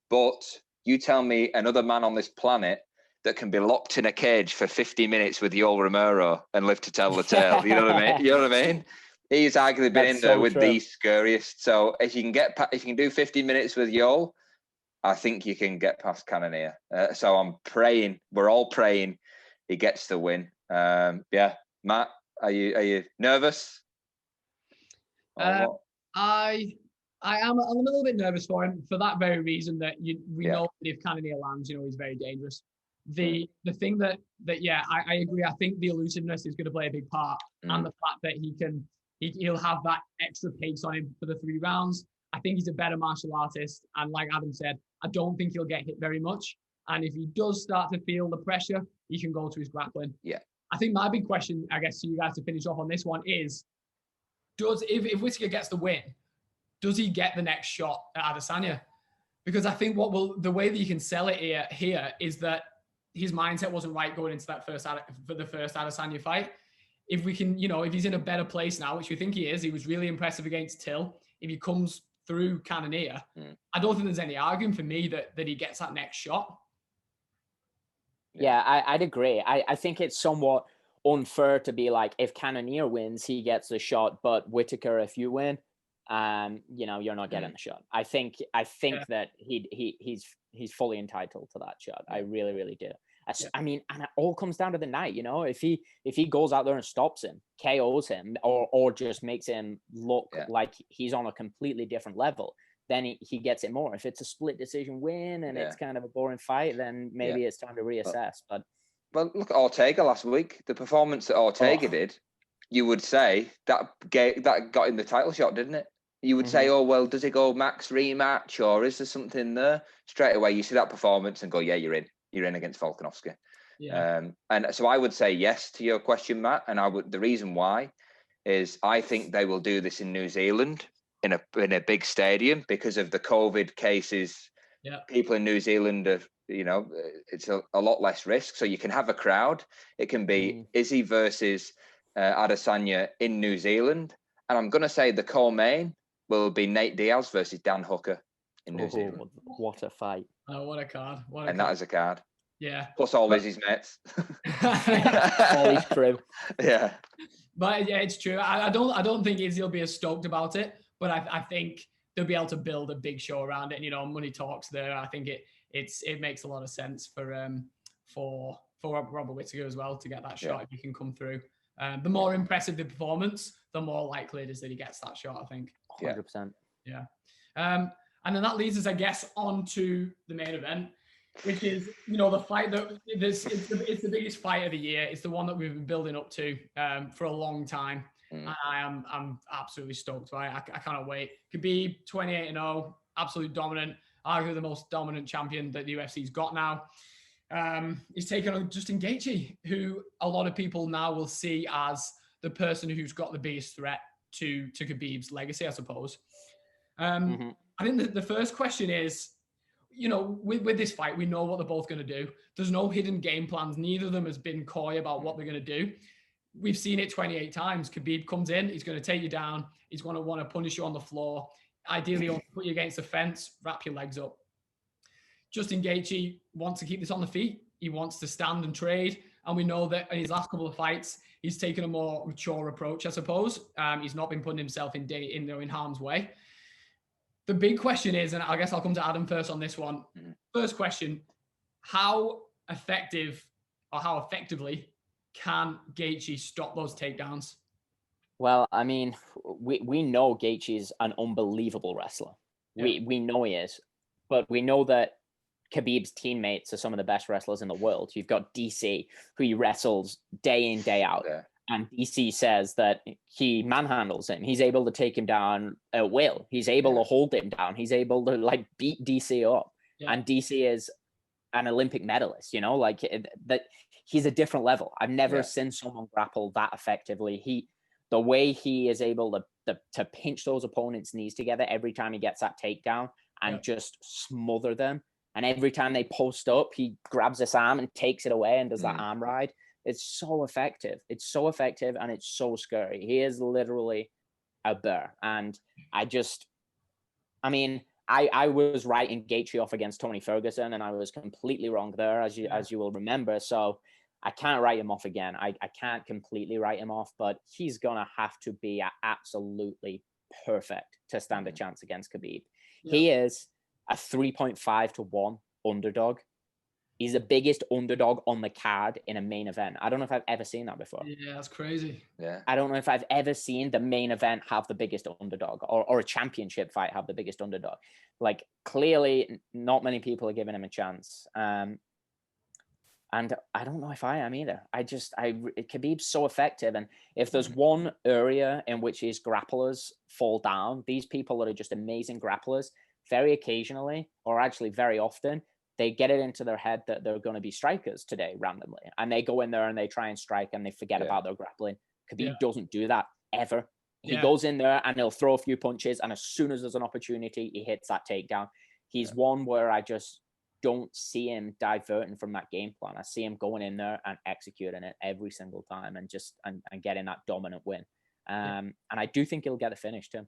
But you tell me another man on this planet that can be locked in a cage for 50 minutes with Yoel Romero and live to tell the tale. You know what I mean? You know what I mean? He's arguably been in there with the scariest. So if you can do 50 minutes with Yoel, I think you can get past Cannonier. So I'm praying. We're all praying he gets the win. Matt, are you nervous? I am. I'm a little bit nervous for him for that very reason that we know that if Cannonier lands, he's very dangerous. The thing that I agree. I think the elusiveness is going to play a big part, and the fact that he'll have that extra pace on him for the 3 rounds. I think he's a better martial artist, and like Adam said, I don't think he'll get hit very much. And if he does start to feel the pressure, he can go to his grappling. Yeah. I think my big question, I guess, to you guys to finish off on this one is, if Whittaker gets the win, does he get the next shot at Adesanya? Because I think the way that you can sell it here is that his mindset wasn't right going into that first Adesanya fight. If we can, if he's in a better place now, which we think he is, he was really impressive against Till. If he comes through Cannonier, I don't think there's any argument for me that he gets that next shot. Yeah, I'd agree. I think it's somewhat unfair to be like, if Cannonier wins, he gets the shot, but Whittaker, if you win, you're not getting the shot. I think that he's fully entitled to that shot. I really, really do. I mean, and it all comes down to the night, if he goes out there and stops him, KOs him, or just makes him look like he's on a completely different level, then he gets it more. If it's a split decision win and it's kind of a boring fight, then maybe it's time to reassess. But look at Ortega last week. The performance that Ortega did, you would say that got him the title shot, didn't it? You would say, oh, well, does it go max rematch, or is there something there? Straight away, you see that performance and go, yeah, you're in. You're in against Volkanovski. Yeah. And so I would say yes to your question, Matt. And the reason why is I think they will do this in New Zealand in a big stadium because of the COVID cases. Yeah. People in New Zealand have, it's a lot less risk. So you can have a crowd. It can be Izzy versus Adesanya in New Zealand. And I'm going to say the co-main will be Nate Diaz versus Dan Hooker in New Zealand. What a fight. Oh, what a card. That is a card. Yeah. Plus all Izzy's mates. All his crew. Yeah. But yeah, it's true. I don't think Izzy will be as stoked about it, but I think they'll be able to build a big show around it. Money talks there. I think it makes a lot of sense for Robert Whittaker as well to get that shot if he can come through. The more impressive the performance, the more likely it is that he gets that shot, I think. 100%. Yeah. And then that leads us, I guess, on to the main event, which is, the fight that it's the biggest fight of the year. It's the one that we've been building up to for a long time. And I'm absolutely stoked by it. I cannot wait. Khabib 28-0, absolute dominant, arguably the most dominant champion that the UFC's got now. He's taken on Justin Gaethje, who a lot of people now will see as the person who's got the biggest threat to Khabib's legacy, I suppose. I think the first question is, with this fight, we know what they're both going to do. There's no hidden game plans. Neither of them has been coy about what they're going to do. We've seen it 28 times. Khabib comes in, he's going to take you down. He's going to want to punish you on the floor. Ideally, he'll put you against the fence, wrap your legs up. Justin Gaethje wants to keep this on the feet. He wants to stand and trade. And we know that in his last couple of fights, he's taken a more mature approach, I suppose. He's not been putting himself in harm's way. The big question is, and I guess I'll come to Adam first on this one. First question, how effectively can Gaethje stop those takedowns? Well, I mean, we know Gaethje is an unbelievable wrestler. Yeah. We know he is. But we know that Khabib's teammates are some of the best wrestlers in the world. You've got DC, who he wrestles day in, day out. Yeah. And DC says that he manhandles him. He's able to take him down at will. He's able to hold him down. He's able to like beat DC up. Yeah. And DC is an Olympic medalist, you know, like that. He's a different level. I've never seen someone grapple that effectively. The way he is able to pinch those opponents' knees together every time he gets that takedown and just smother them. And every time they post up, he grabs this arm and takes it away and does that arm ride. It's so effective. It's so effective and it's so scary. He is literally a bear. And I was writing Gaethje off against Tony Ferguson, and I was completely wrong there, as you will remember. So I can't write him off again. I can't completely write him off, but he's gonna have to be absolutely perfect to stand a chance against Khabib. Yeah. He is a 3.5 to 1 underdog. He's the biggest underdog on the card in a main event. I don't know if I've ever seen that before. Yeah, that's crazy. Yeah. I don't know if I've ever seen the main event have the biggest underdog, or a championship fight have the biggest underdog. Like, clearly not many people are giving him a chance. And I don't know if I am either. Khabib's so effective. And if there's one area in which his grapplers fall down, these people that are just amazing grapplers, very occasionally, or actually very often, they get it into their head that they're going to be strikers today randomly. And they go in there and they try and strike and they forget about their grappling. Khabib doesn't do that ever. He goes in there and he'll throw a few punches. And as soon as there's an opportunity, he hits that takedown. He's one where I just don't see him diverting from that game plan. I see him going in there and executing it every single time and just and getting that dominant win. And I do think he'll get the finish too.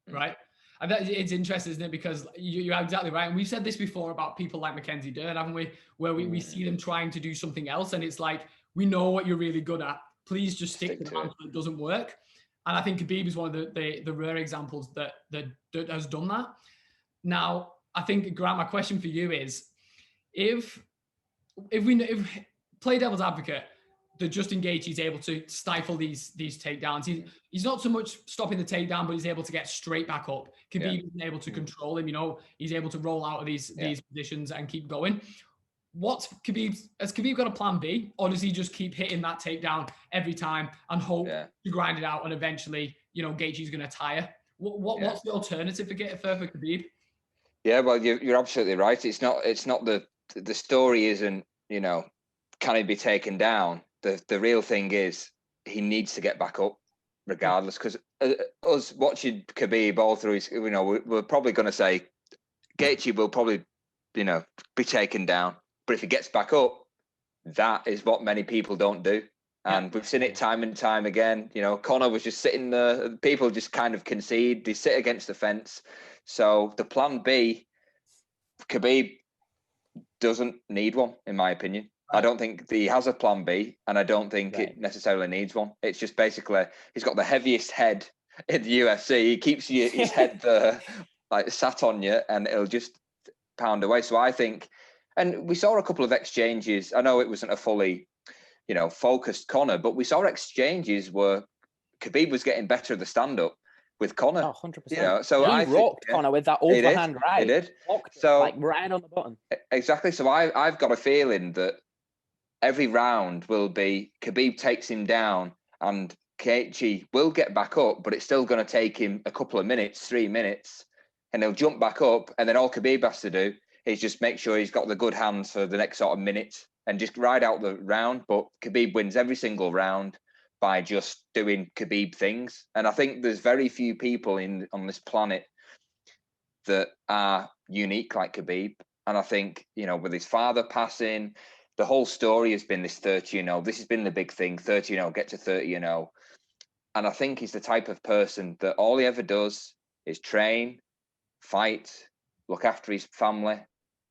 Right. And it's interesting, isn't it? Because you're exactly right. And we've said this before about people like Mackenzie Dern, haven't we? Where we see them trying to do something else. And it's like, we know what you're really good at. Please just stick to the answer that doesn't work. And I think Khabib is one of the rare examples that has done that. Now, I think, Grant, my question for you is, if play devil's advocate, that Justin Gaethje is able to stifle these takedowns. He's not so much stopping the takedown, but he's able to get straight back up. Khabib isn't able to control him. You know, he's able to roll out of these positions and keep going. Has Khabib got a plan B, or does he just keep hitting that takedown every time and hope to grind it out and eventually, you know, Gaethje's going to tire? What's the alternative for Khabib? Yeah, well, you're absolutely right. It's not the story isn't, you know, can he be taken down? The real thing is he needs to get back up regardless, because us watching Khabib all through his, you know, we're probably going to say Gaethje will probably, you know, be taken down. But if he gets back up, that is what many people don't do. And we've seen it time and time again. You know, Conor was just sitting there. People just kind of concede. They sit against the fence. So the plan B, Khabib doesn't need one, in my opinion. I don't think he has a plan B, and I don't think it necessarily needs one. It's just basically he's got the heaviest head in the UFC. He keeps his head there, like sat on you, and it'll just pound away. So I think, and we saw a couple of exchanges. I know it wasn't a fully, you know, focused Conor, but we saw exchanges where Khabib was getting better at the stand-up with Conor. Oh, 100%. You know, so he rocked Conor with that overhand right. He did. So like right on the button. Exactly. So I've got a feeling that every round will be Khabib takes him down and Gaethje will get back up, but it's still going to take him a couple of minutes, 3 minutes, and he'll jump back up. And then all Khabib has to do is just make sure he's got the good hands for the next sort of minute and just ride out the round. But Khabib wins every single round by just doing Khabib things. And I think there's very few people on this planet that are unique like Khabib. And I think, you know, with his father passing, the whole story has been this 30-0. This has been the big thing, 30-0, get to 30-0. And I think he's the type of person that all he ever does is train, fight, look after his family.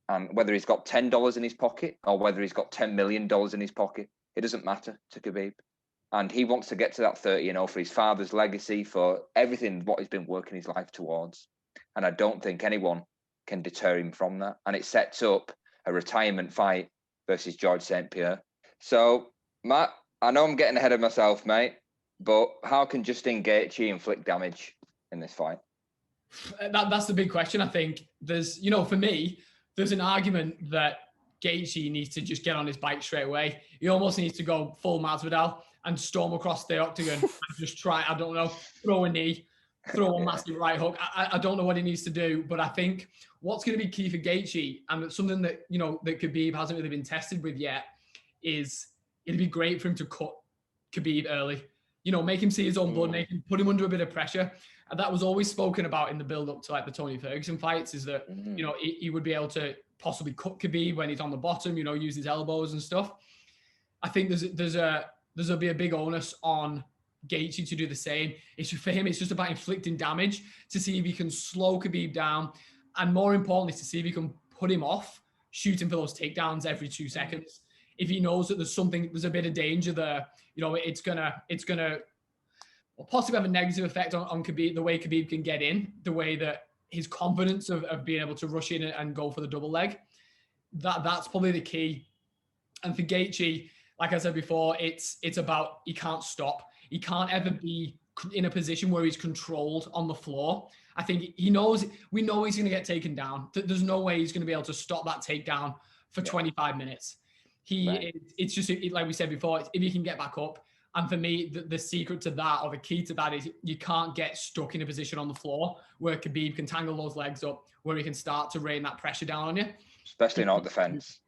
And whether he's got $10 in his pocket or whether he's got $10 million in his pocket, it doesn't matter to Khabib. And he wants to get to that 30-0 for his father's legacy, for everything, what he's been working his life towards. And I don't think anyone can deter him from that. And it sets up a retirement fight versus George St. Pierre. So, Matt, I know I'm getting ahead of myself, mate, but how can Justin Gaethje inflict damage in this fight? That's the big question. I think there's, you know, for me, there's an argument that Gaethje needs to just get on his bike straight away. He almost needs to go full Masvidal and storm across the octagon and just try, I don't know, throw a knee, throw a massive right hook. I don't know what he needs to do, but I think what's going to be key for Gaethje, and it's something that, you know, that Khabib hasn't really been tested with yet, is it'd be great for him to cut Khabib early. You know, make him see his own blood, make him, put him under a bit of pressure. And that was always spoken about in the build-up to like the Tony Ferguson fights, is that, you know, he would be able to possibly cut Khabib when he's on the bottom, you know, use his elbows and stuff. I think there'll be a big onus on Gaethje to do the same. For him, it's just about inflicting damage to see if he can slow Khabib down, and more importantly, to see if he can put him off shooting for those takedowns every 2 seconds. If he knows that there's a bit of danger there, you know, it's gonna possibly have a negative effect on Khabib, the way Khabib can get in, the way that his confidence of being able to rush in and go for the double leg. That's probably the key. And for Gaethje, like I said before, it's about, he can't stop. He can't ever be in a position where he's controlled on the floor. I think we know he's going to get taken down. There's no way he's going to be able to stop that takedown for 25 minutes. It's just, like we said before, if he can get back up. And for me, the secret to that, or the key to that, is you can't get stuck in a position on the floor where Khabib can tangle those legs up, where he can start to rain that pressure down on you. Especially not defense.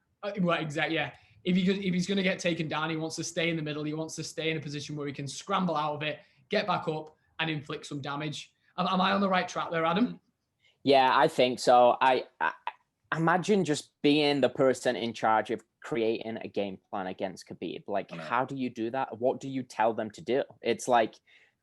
Well, exactly, yeah. If he's going to get taken down, he wants to stay in the middle. He wants to stay in a position where he can scramble out of it, get back up, and inflict some damage. Am I on the right track there, Adam? Yeah, I think so. I imagine just being the person in charge of creating a game plan against Khabib. Like, how do you do that? What do you tell them to do? It's like,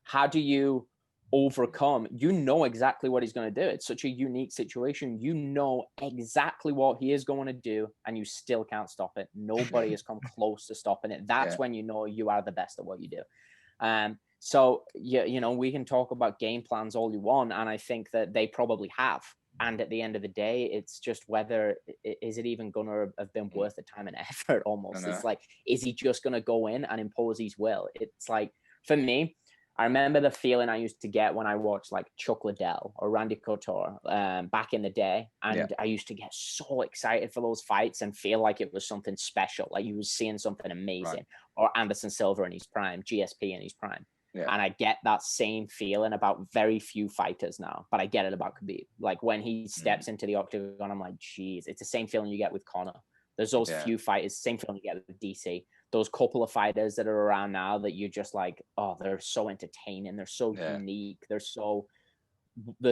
how do you overcome? You know exactly what he's going to do. It's such a unique situation. You know exactly what he is going to do, and you still can't stop it. Nobody has come close to stopping it. That's when you know you are the best at what you do. So, you know, we can talk about game plans all you want, and I think that they probably have. And at the end of the day, it's just whether, is it even going to have been worth the time and effort almost? It's like, is he just going to go in and impose his will? It's like, for me, I remember the feeling I used to get when I watched like Chuck Liddell or Randy Couture back in the day. And I used to get so excited for those fights and feel like it was something special. Like you was seeing something amazing. Or Anderson Silva in his prime, GSP in his prime. Yeah. And I get that same feeling about very few fighters now, but I get it about Khabib. Like when he steps into the octagon, I'm like, geez, it's the same feeling you get with Conor. There's those few fighters, same feeling you get with DC. Those couple of fighters that are around now that you're just like, oh, they're so entertaining. They're so unique. There's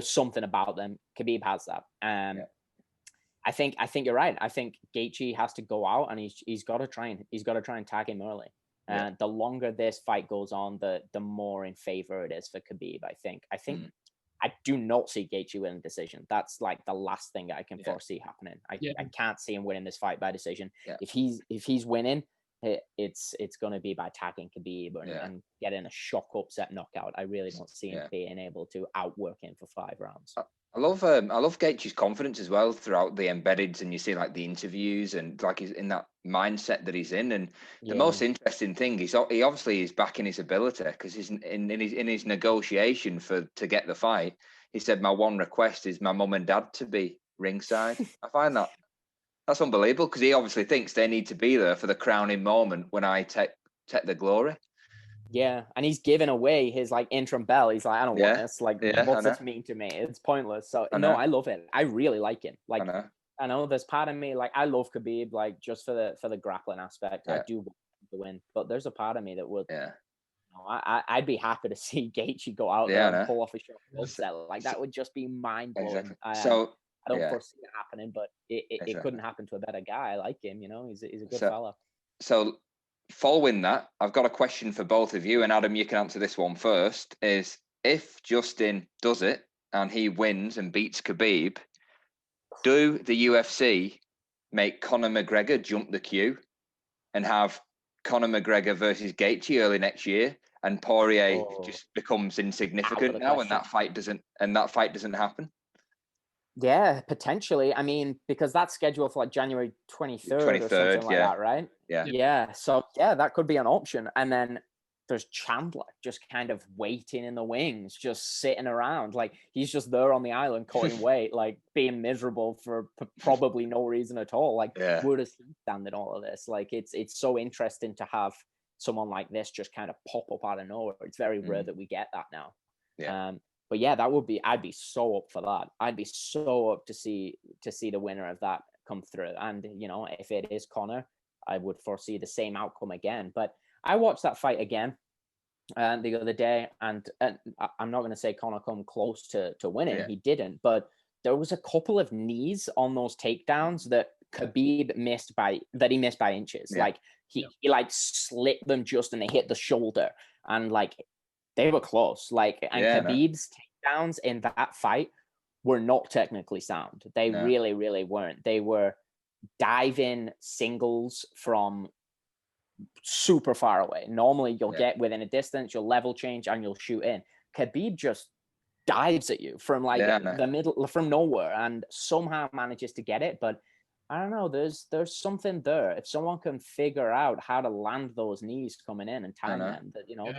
something about them. Khabib has that. I think you're right. I think Gaethje has to go out and he's got to try and tag him early. And the longer this fight goes on, the more in favor it is for Khabib, I think. I do not see Gaethje winning decision. That's like the last thing I can foresee happening. I can't see him winning this fight by decision. Yeah. If he's winning, it's going to be by tagging Khabib and getting a shock upset knockout. I really don't see him being able to outwork him for 5 rounds. I love Gaethje's confidence as well throughout the embeddeds, and you see like the interviews and like he's in that mindset that he's in. And the most interesting thing is he obviously is backing his ability, because he's in his negotiation to get the fight. He said, "My one request is my mum and dad to be ringside." I find that's unbelievable, because he obviously thinks they need to be there for the crowning moment when I take the glory. Yeah, and he's giving away his like interim belt. He's like, I don't want this. Like, what's this mean to me? It's pointless. So no, I love it. I really like him. Like, I know there's part of me, like, I love Khabib, like just for the grappling aspect. I do want him to win, but there's a part of me that would. Yeah. You know, I'd be happy to see Gaethje go out there and pull off a shot upset. Like that would just be mind blowing. Exactly. I don't foresee it happening, but it couldn't happen to a better guy. I like him. You know, he's a good fella. So. Following that, I've got a question for both of you, and Adam, you can answer this one first, is if Justin does it and he wins and beats Khabib, do the UFC make Conor McGregor jump the queue and have Conor McGregor versus Gaethje early next year, and Poirier just becomes insignificant now, and that fight doesn't happen? Yeah, potentially. I mean, because that's scheduled for like January 23rd or something like that, right? Yeah. Yeah. So yeah, that could be an option. And then there's Chandler just kind of waiting in the wings, just sitting around. Like, he's just there on the island cutting weight, like being miserable for probably no reason at all. Like, where does he stand in all of this? Like, it's so interesting to have someone like this just kind of pop up out of nowhere. It's very rare that we get that now. But yeah, I'd be so up for that. I'd be so up to see the winner of that come through. And, you know, if it is Conor, I would foresee the same outcome again. But I watched that fight again the other day, and I'm not going to say Conor come close to winning. He didn't, but there was a couple of knees on those takedowns that Khabib missed by inches. Like he like slipped them just, and they hit the shoulder, and like they were close. Like, and Khabib's takedowns in that fight were not technically sound. They really, really weren't. They were diving singles from super far away. Normally you'll get within a distance, you'll level change, and you'll shoot in. Khabib just dives at you from like the middle, from nowhere, and somehow manages to get it. But I don't know, there's something there. If someone can figure out how to land those knees coming in and time them, that, you know,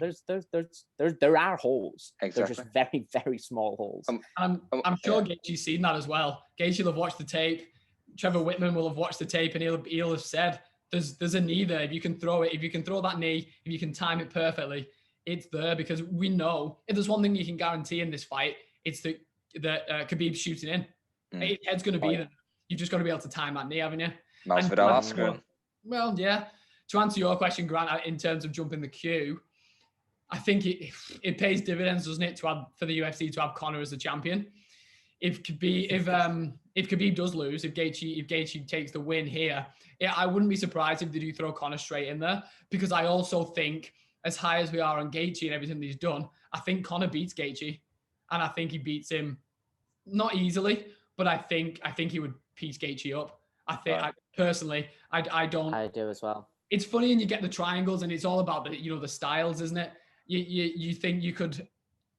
there are holes. They're just very, very small holes. I'm sure Gaethje's seen that as well. Gaethje will have watched the tape. Trevor Whitman will have watched the tape, and he'll have said, there's a knee there. If you can throw it, if you can throw that knee, if you can time it perfectly, it's there. Because we know if there's one thing you can guarantee in this fight, it's that Khabib's shooting in. His head's going to be there. You've just got to be able to time that knee, haven't you? Well, yeah. To answer your question, Grant, in terms of jumping the queue, I think it pays dividends, doesn't it, for the UFC to have Conor as the champion. If Khabib does lose, if Gaethje takes the win here, I wouldn't be surprised if they do throw Conor straight in there, because I also think, as high as we are on Gaethje and everything that he's done, I think Conor beats Gaethje, and I think he beats him not easily, but I think he would piece Gaethje up. I think personally, I don't. I do as well. It's funny, and you get the triangles, and it's all about the styles, isn't it? You think you could,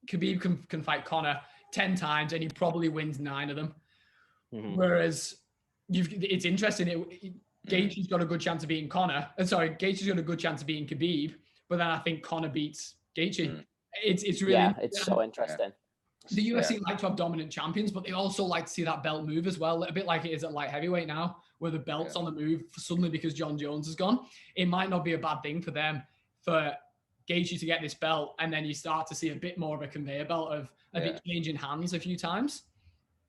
Khabib can fight Conor 10 times and he probably wins 9 of them. Whereas it's interesting. Gaethje's got a good chance of beating Gaethje's got a good chance of beating Khabib, but then I think Conor beats Gaethje. It's really it's so interesting. The UFC like to have dominant champions, but they also like to see that belt move as well. A bit like it is at light heavyweight now, where the belt's on the move suddenly because John Jones is gone. It might not be a bad thing for them, for Gaethje to get this belt, and then you start to see a bit more of a conveyor belt of it changing hands a few times.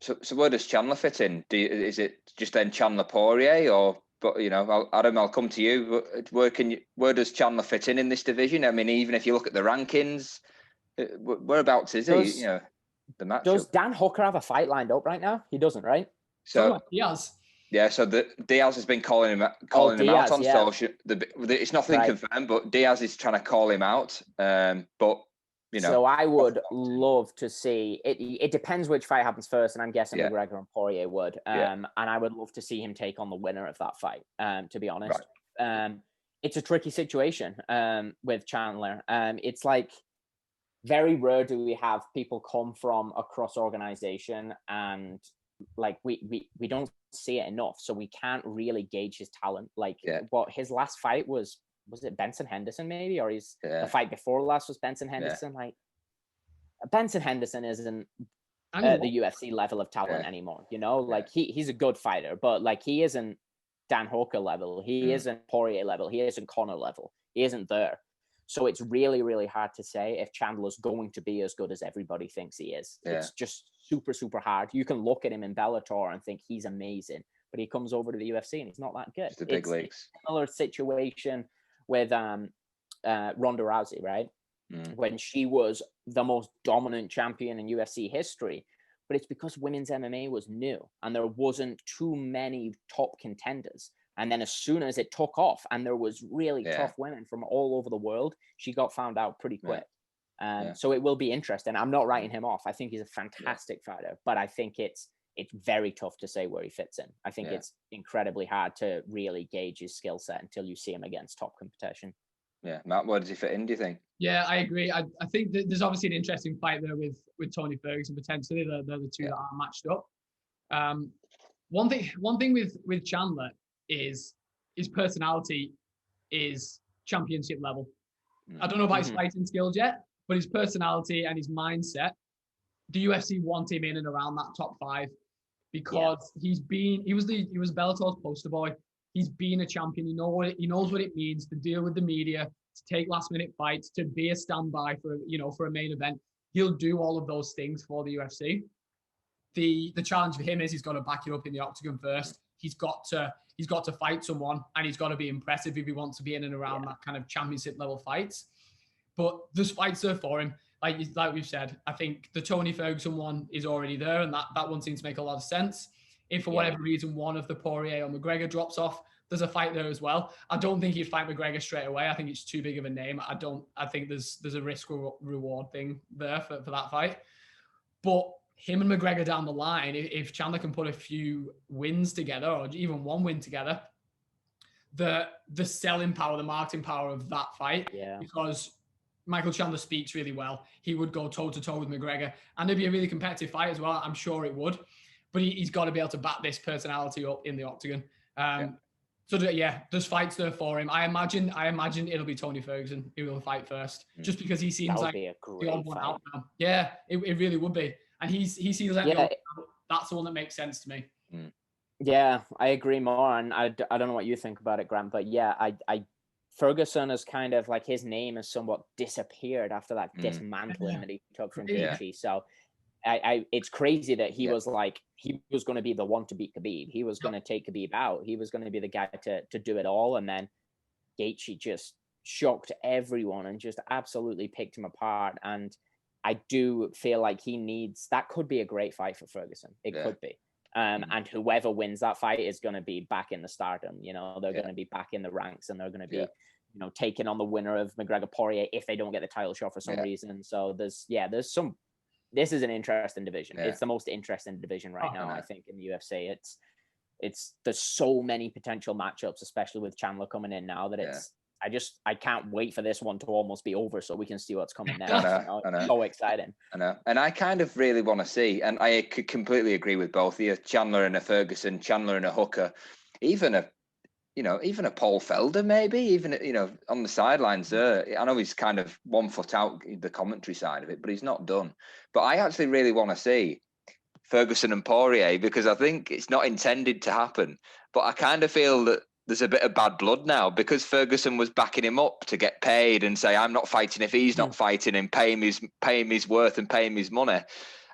So where does Chandler fit in? Is it just then Chandler Poirier, or? But you know, Adam, I'll come to you. Where does Chandler fit in this division? I mean, even if you look at the rankings, whereabouts is he? You know, the match. Does Dan Hooker have a fight lined up right now? He doesn't, right? So he has. Yeah, so Diaz has been calling him out on social. It's nothing confirmed, but Diaz is trying to call him out. But you know, so I would love to see it. It depends which fight happens first, and I'm guessing McGregor and Poirier would. And I would love to see him take on the winner of that fight. To be honest, it's a tricky situation with Chandler. It's like very rare do we have people come from across organization, and like we don't see it enough, so we can't really gauge his talent. Like what his last fight was it Benson Henderson maybe, or the fight before last was Benson Henderson. Like Benson Henderson isn't the UFC level of talent anymore, you know. Like he's a good fighter, but like he isn't Dan Hooker level, he isn't Poirier level, he isn't Conor level, he isn't there. So it's really, really hard to say if Chandler's going to be as good as everybody thinks he is. It's just super, super hard. You can look at him in Bellator and think he's amazing, but he comes over to the UFC and he's not that good. It's the big leagues. It's a similar situation with Ronda Rousey, right? When she was the most dominant champion in UFC history. But it's because women's MMA was new and there wasn't too many top contenders. And then as soon as it took off and there was really tough women from all over the world, she got found out pretty quick. So it will be interesting. I'm not writing him off. I think he's a fantastic fighter, but I think it's very tough to say where he fits in. I think it's incredibly hard to really gauge his skill set until you see him against top competition. Yeah, Matt, where does he fit in, do you think? Yeah, I agree. I think that there's obviously an interesting fight there with Tony Ferguson, potentially. They're the two that are matched up. One thing with Chandler is his personality is championship level. I don't know about his fighting skills yet, but his personality and his mindset, the UFC want him in and around that top 5 because he was Bellator's poster boy. He's been a champion. He knows what it means to deal with the media, to take last minute fights, to be a standby for a main event. He'll do all of those things for the UFC. The challenge for him is he's got to back it up in the octagon first. He's got to fight someone, and he's got to be impressive if he wants to be in and around that kind of championship level fights. But there's fights there for him. Like we've said, I think the Tony Ferguson one is already there, and that one seems to make a lot of sense. If for whatever reason one of the Poirier or McGregor drops off, there's a fight there as well. I don't think he'd fight McGregor straight away. I think it's too big of a name. I think there's a risk reward thing there for that fight. But him and McGregor down the line, if Chandler can put a few wins together, or even one win together, the selling power, the marketing power of that fight, because Michael Chandler speaks really well. He would go toe-to-toe with McGregor, and it'd be a really competitive fight as well. I'm sure it would. But he's got to be able to back this personality up in the octagon. So there's fights there for him. I imagine it'll be Tony Ferguson who will fight first, just because he seems like the odd one out now. Yeah, it really would be. And he seems like that's the one that makes sense to me. Yeah, I agree more. And I don't know what you think about it, Grant, but I Ferguson is kind of like, his name has somewhat disappeared after that dismantling that he took from Gaethje. So it's crazy that he was like, he was going to be the one to beat Khabib. He was going to take Khabib out. He was going to be the guy to do it all. And then Gaethje just shocked everyone and just absolutely picked him apart. And I do feel like that could be a great fight for Ferguson. It could be. And whoever wins that fight is going to be back in the stardom. They're going to be back in the ranks, and they're going to be, taking on the winner of McGregor Poirier if they don't get the title shot for some reason. So this is an interesting division. It's the most interesting division right now, I think, in the UFC. There's so many potential matchups, especially with Chandler coming in now, that I can't wait for this one to almost be over so we can see what's coming next. I know. It's so exciting. I know. And I kind of really want to see, and I could completely agree with both of you, Chandler and a Ferguson, Chandler and a Hooker, even a Paul Felder, maybe, even, on the sidelines there. I know he's kind of 1 foot out the commentary side of it, but he's not done. But I actually really want to see Ferguson and Poirier, because I think it's not intended to happen. But I kind of feel that there's a bit of bad blood now, because Ferguson was backing him up to get paid and say, I'm not fighting if he's not fighting, and pay him his worth and pay him his money.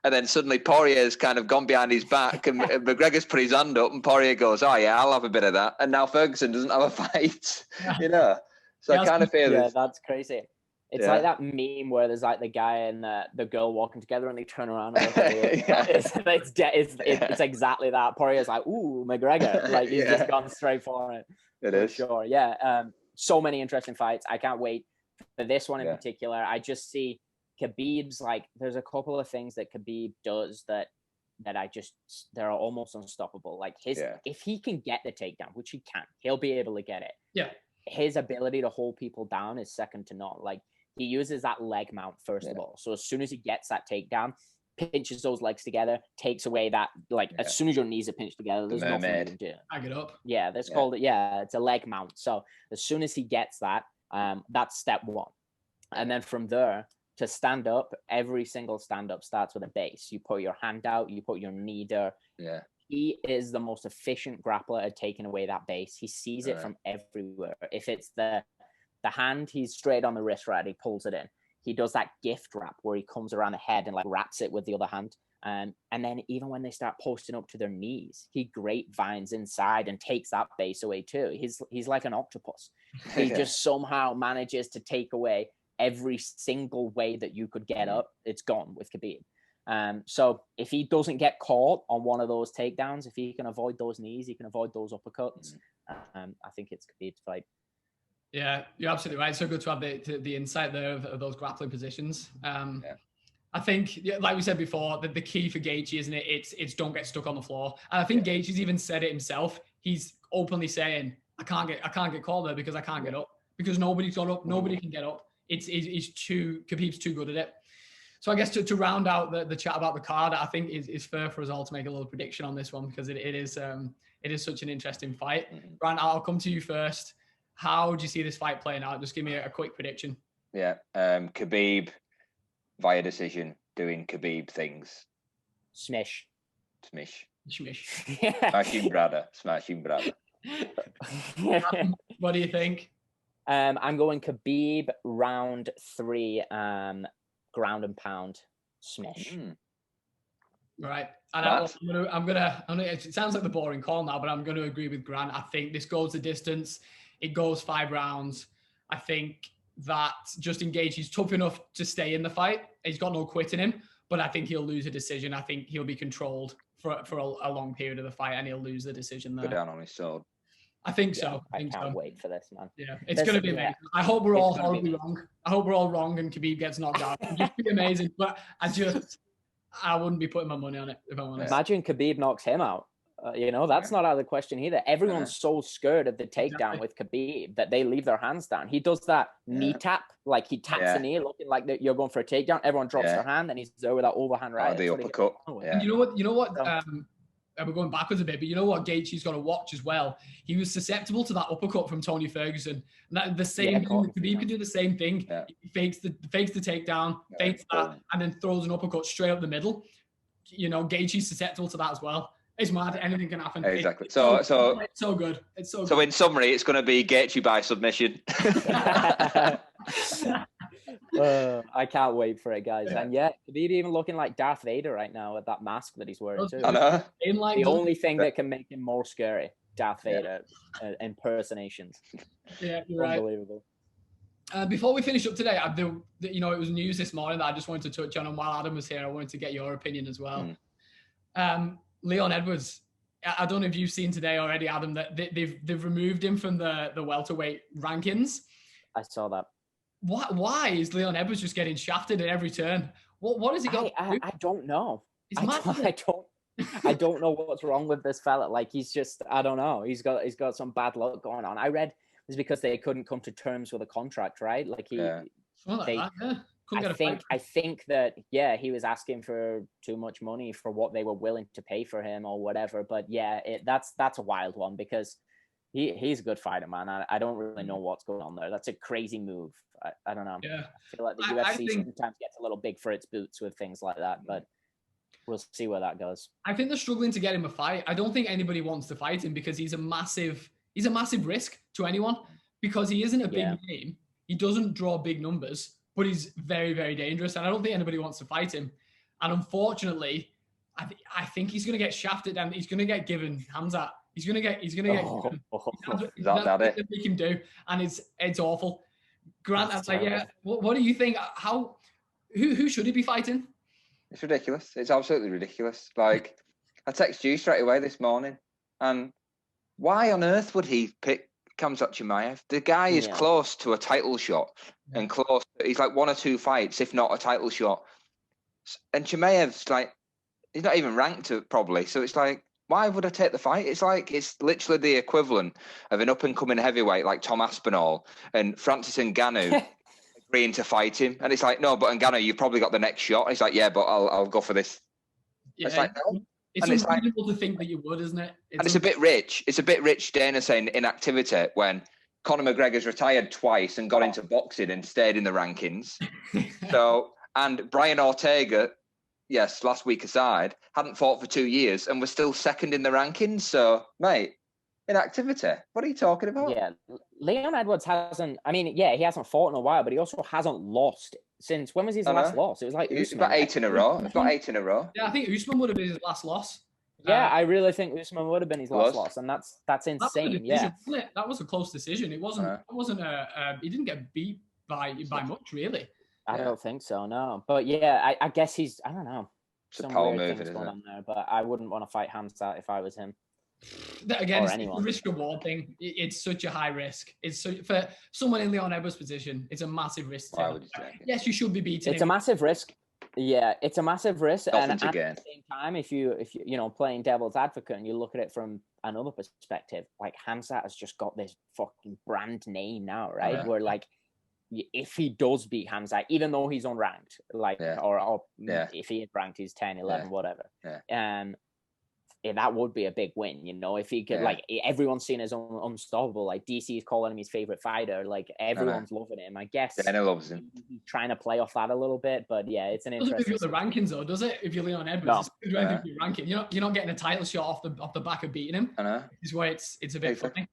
And then suddenly Poirier's kind of gone behind his back, and McGregor's put his hand up, and Poirier goes, oh yeah, I'll have a bit of that. And now Ferguson doesn't have a fight, So I kind of feel that's crazy. It's like that meme where there's like the guy and the girl walking together, and they turn around and look at it's exactly that. Poirier's like, ooh, McGregor. Like, he's just gone straight for it. It is. Sure. Yeah. So many interesting fights. I can't wait for this one in particular. I just see Khabib's, like, there's a couple of things that Khabib does that they're almost unstoppable. Like if he can get the takedown, which he can, he'll be able to get it. Yeah. His ability to hold people down is second to none. Like, he uses that leg mount first of all. So as soon as he gets that takedown, pinches those legs together, takes away that, like, as soon as your knees are pinched together, there's nothing you can do. Back it up. Yeah, that's called it. Yeah, it's a leg mount. So as soon as he gets that, that's step one. And then from there, to stand up, every single stand up starts with a base. You put your hand out, you put your knee there. Yeah. He is the most efficient grappler at taking away that base. He sees it from everywhere. If it's the hand, he's straight on the wrist, right? He pulls it in. He does that gift wrap where he comes around the head and like wraps it with the other hand. And then even when they start posting up to their knees, he grapevines inside and takes that base away too. He's like an octopus. He just somehow manages to take away every single way that you could get up. It's gone with Khabib. So if he doesn't get caught on one of those takedowns, if he can avoid those knees, he can avoid those uppercuts. I think it's Khabib's fight. Yeah, you're absolutely right. So good to have the insight there of those grappling positions. I think, like we said before, the key for Gaethje, isn't it? It's don't get stuck on the floor. And I think Gaethje's even said it himself. He's openly saying, I can't get caught there because I can't get up, because nobody's got up, nobody can get up. Khabib's too good at it. So I guess to round out the chat about the card, I think is fair for us all to make a little prediction on this one, because it is such an interesting fight. Grant, I'll come to you first. How do you see this fight playing out? Just give me a quick prediction. Yeah. Khabib via decision, doing Khabib things. Smish. Smashing brother. What do you think? I'm going Khabib round 3, ground and pound, smish. Right. And I'm gonna. It sounds like the boring call now, but I'm going to agree with Grant. I think this goes the distance. It goes 5 rounds. I think that Justin Gaethje is tough enough to stay in the fight. He's got no quit in him, but I think he'll lose a decision. I think he'll be controlled for a long period of the fight, and he'll lose the decision there. Go down on his sword. I think so. I can't wait for this, man. Yeah, it's going to be amazing. I hope we're all horribly wrong. I hope we're all wrong and Khabib gets knocked out. It'd just be amazing. But I wouldn't be putting my money on it if I'm honest. Imagine Khabib knocks him out. That's not out of the question either. Everyone's so scared of the takedown with Khabib that they leave their hands down. He does that knee tap, like he taps the knee, looking like you're going for a takedown. Everyone drops their hand, and he's there with that overhand right. The uppercut. And you know what? We're going backwards a bit, but you know what Gaethje's got to watch as well? He was susceptible to that uppercut from Tony Ferguson. And Khabib can do the same thing. Yeah. He fakes the takedown, fakes that, and then throws an uppercut straight up the middle. Gaethje's susceptible to that as well. It's mad. Anything can happen. Exactly. It's so good. It's so good. So in summary, it's going to be Gaethje by submission. I can't wait for it, guys. And Khabib even looking like Darth Vader right now with that mask that he's wearing too. I know. The only thing that can make him more scary, Darth Vader impersonations. Yeah, you're right. Unbelievable. Before we finish up today, it was news this morning that I just wanted to touch on, and while Adam was here, I wanted to get your opinion as well. Leon Edwards, I don't know if you've seen today already, Adam, that they've removed him from the welterweight rankings. I saw that. Why is Leon Edwards just getting shafted at every turn? What has he got? I don't know. I don't know what's wrong with this fella. Like, he's just, I don't know. He's got some bad luck going on. I read it's because they couldn't come to terms with a contract, right? Like I think that he was asking for too much money for what they were willing to pay for him or whatever. But that's a wild one because he's a good fighter, man. I don't really know what's going on there. That's a crazy move. I don't know. Yeah. I feel like the UFC sometimes gets a little big for its boots with things like that, but we'll see where that goes. I think they're struggling to get him a fight. I don't think anybody wants to fight him because he's a massive risk to anyone because he isn't a big name. He doesn't draw big numbers, but he's very, very dangerous. And I don't think anybody wants to fight him. And unfortunately, I think he's going to get shafted and he's going to get given hands at. He's going to get given. That's what they make him do. And it's awful. Grant, I was like, what do you think? Who should he be fighting? It's ridiculous. It's absolutely ridiculous. Like, I texted you straight away this morning, and why on earth would he pick Khamzat Chimaev? The guy is close to a title shot, and close. He's like 1 or 2 fights, if not a title shot. And Chimaev's like, he's not even ranked probably. So it's like, why would I take the fight? It's like, it's literally the equivalent of an up-and-coming heavyweight like Tom Aspinall and Francis Ngannou agreeing to fight him. And it's like, no, but Ngannou, you've probably got the next shot. And he's like, yeah, but I'll go for this. Yeah, it's like, no. It's unbelievable to think that you would, isn't it? It's a bit rich. It's a bit rich, Dana, saying inactivity when Conor McGregor's retired twice and got into boxing and stayed in the rankings. And Brian Ortega, yes, last week aside, hadn't fought for 2 years and was still second in the rankings. So, mate, inactivity. What are you talking about? Yeah, Leon Edwards hasn't. I mean, he hasn't fought in a while, but he also hasn't lost since. When was his last loss? It was like Usman. About 8 in a row. It's about 8 in a row. Yeah, I think Usman would have been his last loss. Yeah, I really think Usman would have been his last loss, and that's insane. That was a close decision. It wasn't. It wasn't a. He didn't get beat by much, really. I don't think so, no. But I guess he's. I don't know. Some weird things going on there, but I wouldn't want to fight Khamzat if I was him. Again, it's a risk-reward thing. It's such a high risk. For someone in Leon Edwards' position, it's a massive risk. Yes, you should be beating. It's a massive risk. Yeah, it's a massive risk. And at the same time, if you playing devil's advocate and you look at it from another perspective, like Khamzat has just got this fucking brand name now, right? Yeah. Where like, if he does beat Khamzat, even though he's unranked, like, or if he is ranked, he's 10, 11, whatever. Yeah. that would be a big win, you know, if he could, like, everyone's seen as unstoppable. Like, DC is calling him his favorite fighter. Like, everyone's loving him. I guess Dana loves him. He's trying to play off that a little bit, but yeah, it's an interesting. Doesn't the rankings though, does it? If you're Leon Edwards, no. Ranking, you're not getting a title shot off the back of beating him. I know. This is why it's a bit funny.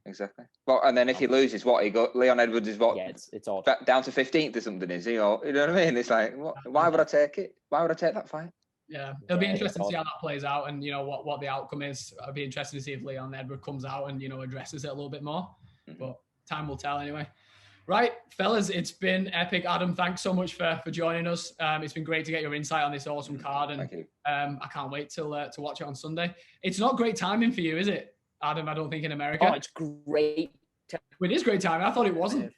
Exactly. Well, and then if he loses, what he got? Leon Edwards is what? Yeah, it's odd. Down to 15th or something, is he? Or you know what I mean? It's like, why would I take it? Why would I take that fight? Yeah, it'll be interesting to see how that plays out, and you know what the outcome is. It'll be interesting to see if Leon Edwards comes out and addresses it a little bit more. But time will tell anyway. Right, fellas, it's been epic. Adam, thanks so much for joining us. It's been great to get your insight on this awesome card, and Thank you. I can't wait to watch it on Sunday. It's not great timing for you, is it, Adam? I don't think in America. Oh, it's great. It is great timing. I thought it wasn't.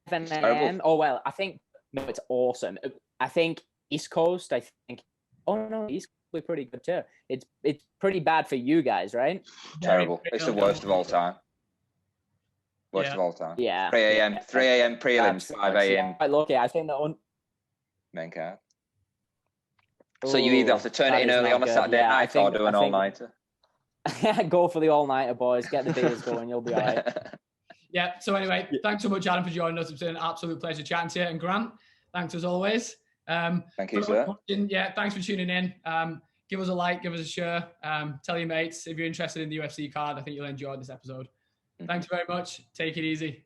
7 a.m. Oh well, I think no, it's awesome. I think East Coast. I think. Oh no, East Coast is pretty good too. It's pretty bad for you guys, right? Terrible. It's the worst of all time. Worst of all time. Yeah. 3 a.m. prelims, 5 a.m. Lucky. I think that main card. So you either have to turn it in early on a Saturday night or do an all-nighter. Go for the all-nighter, boys. Get the beers going. You'll be all right. Yeah. So anyway, thanks so much, Adam, for joining us. It's been an absolute pleasure chatting to you. And Grant, thanks as always. Thank you, sir. Yeah, thanks for tuning in. Give us a like, give us a share. Tell your mates if you're interested in the UFC card. I think you'll enjoy this episode. Thanks very much. Take it easy.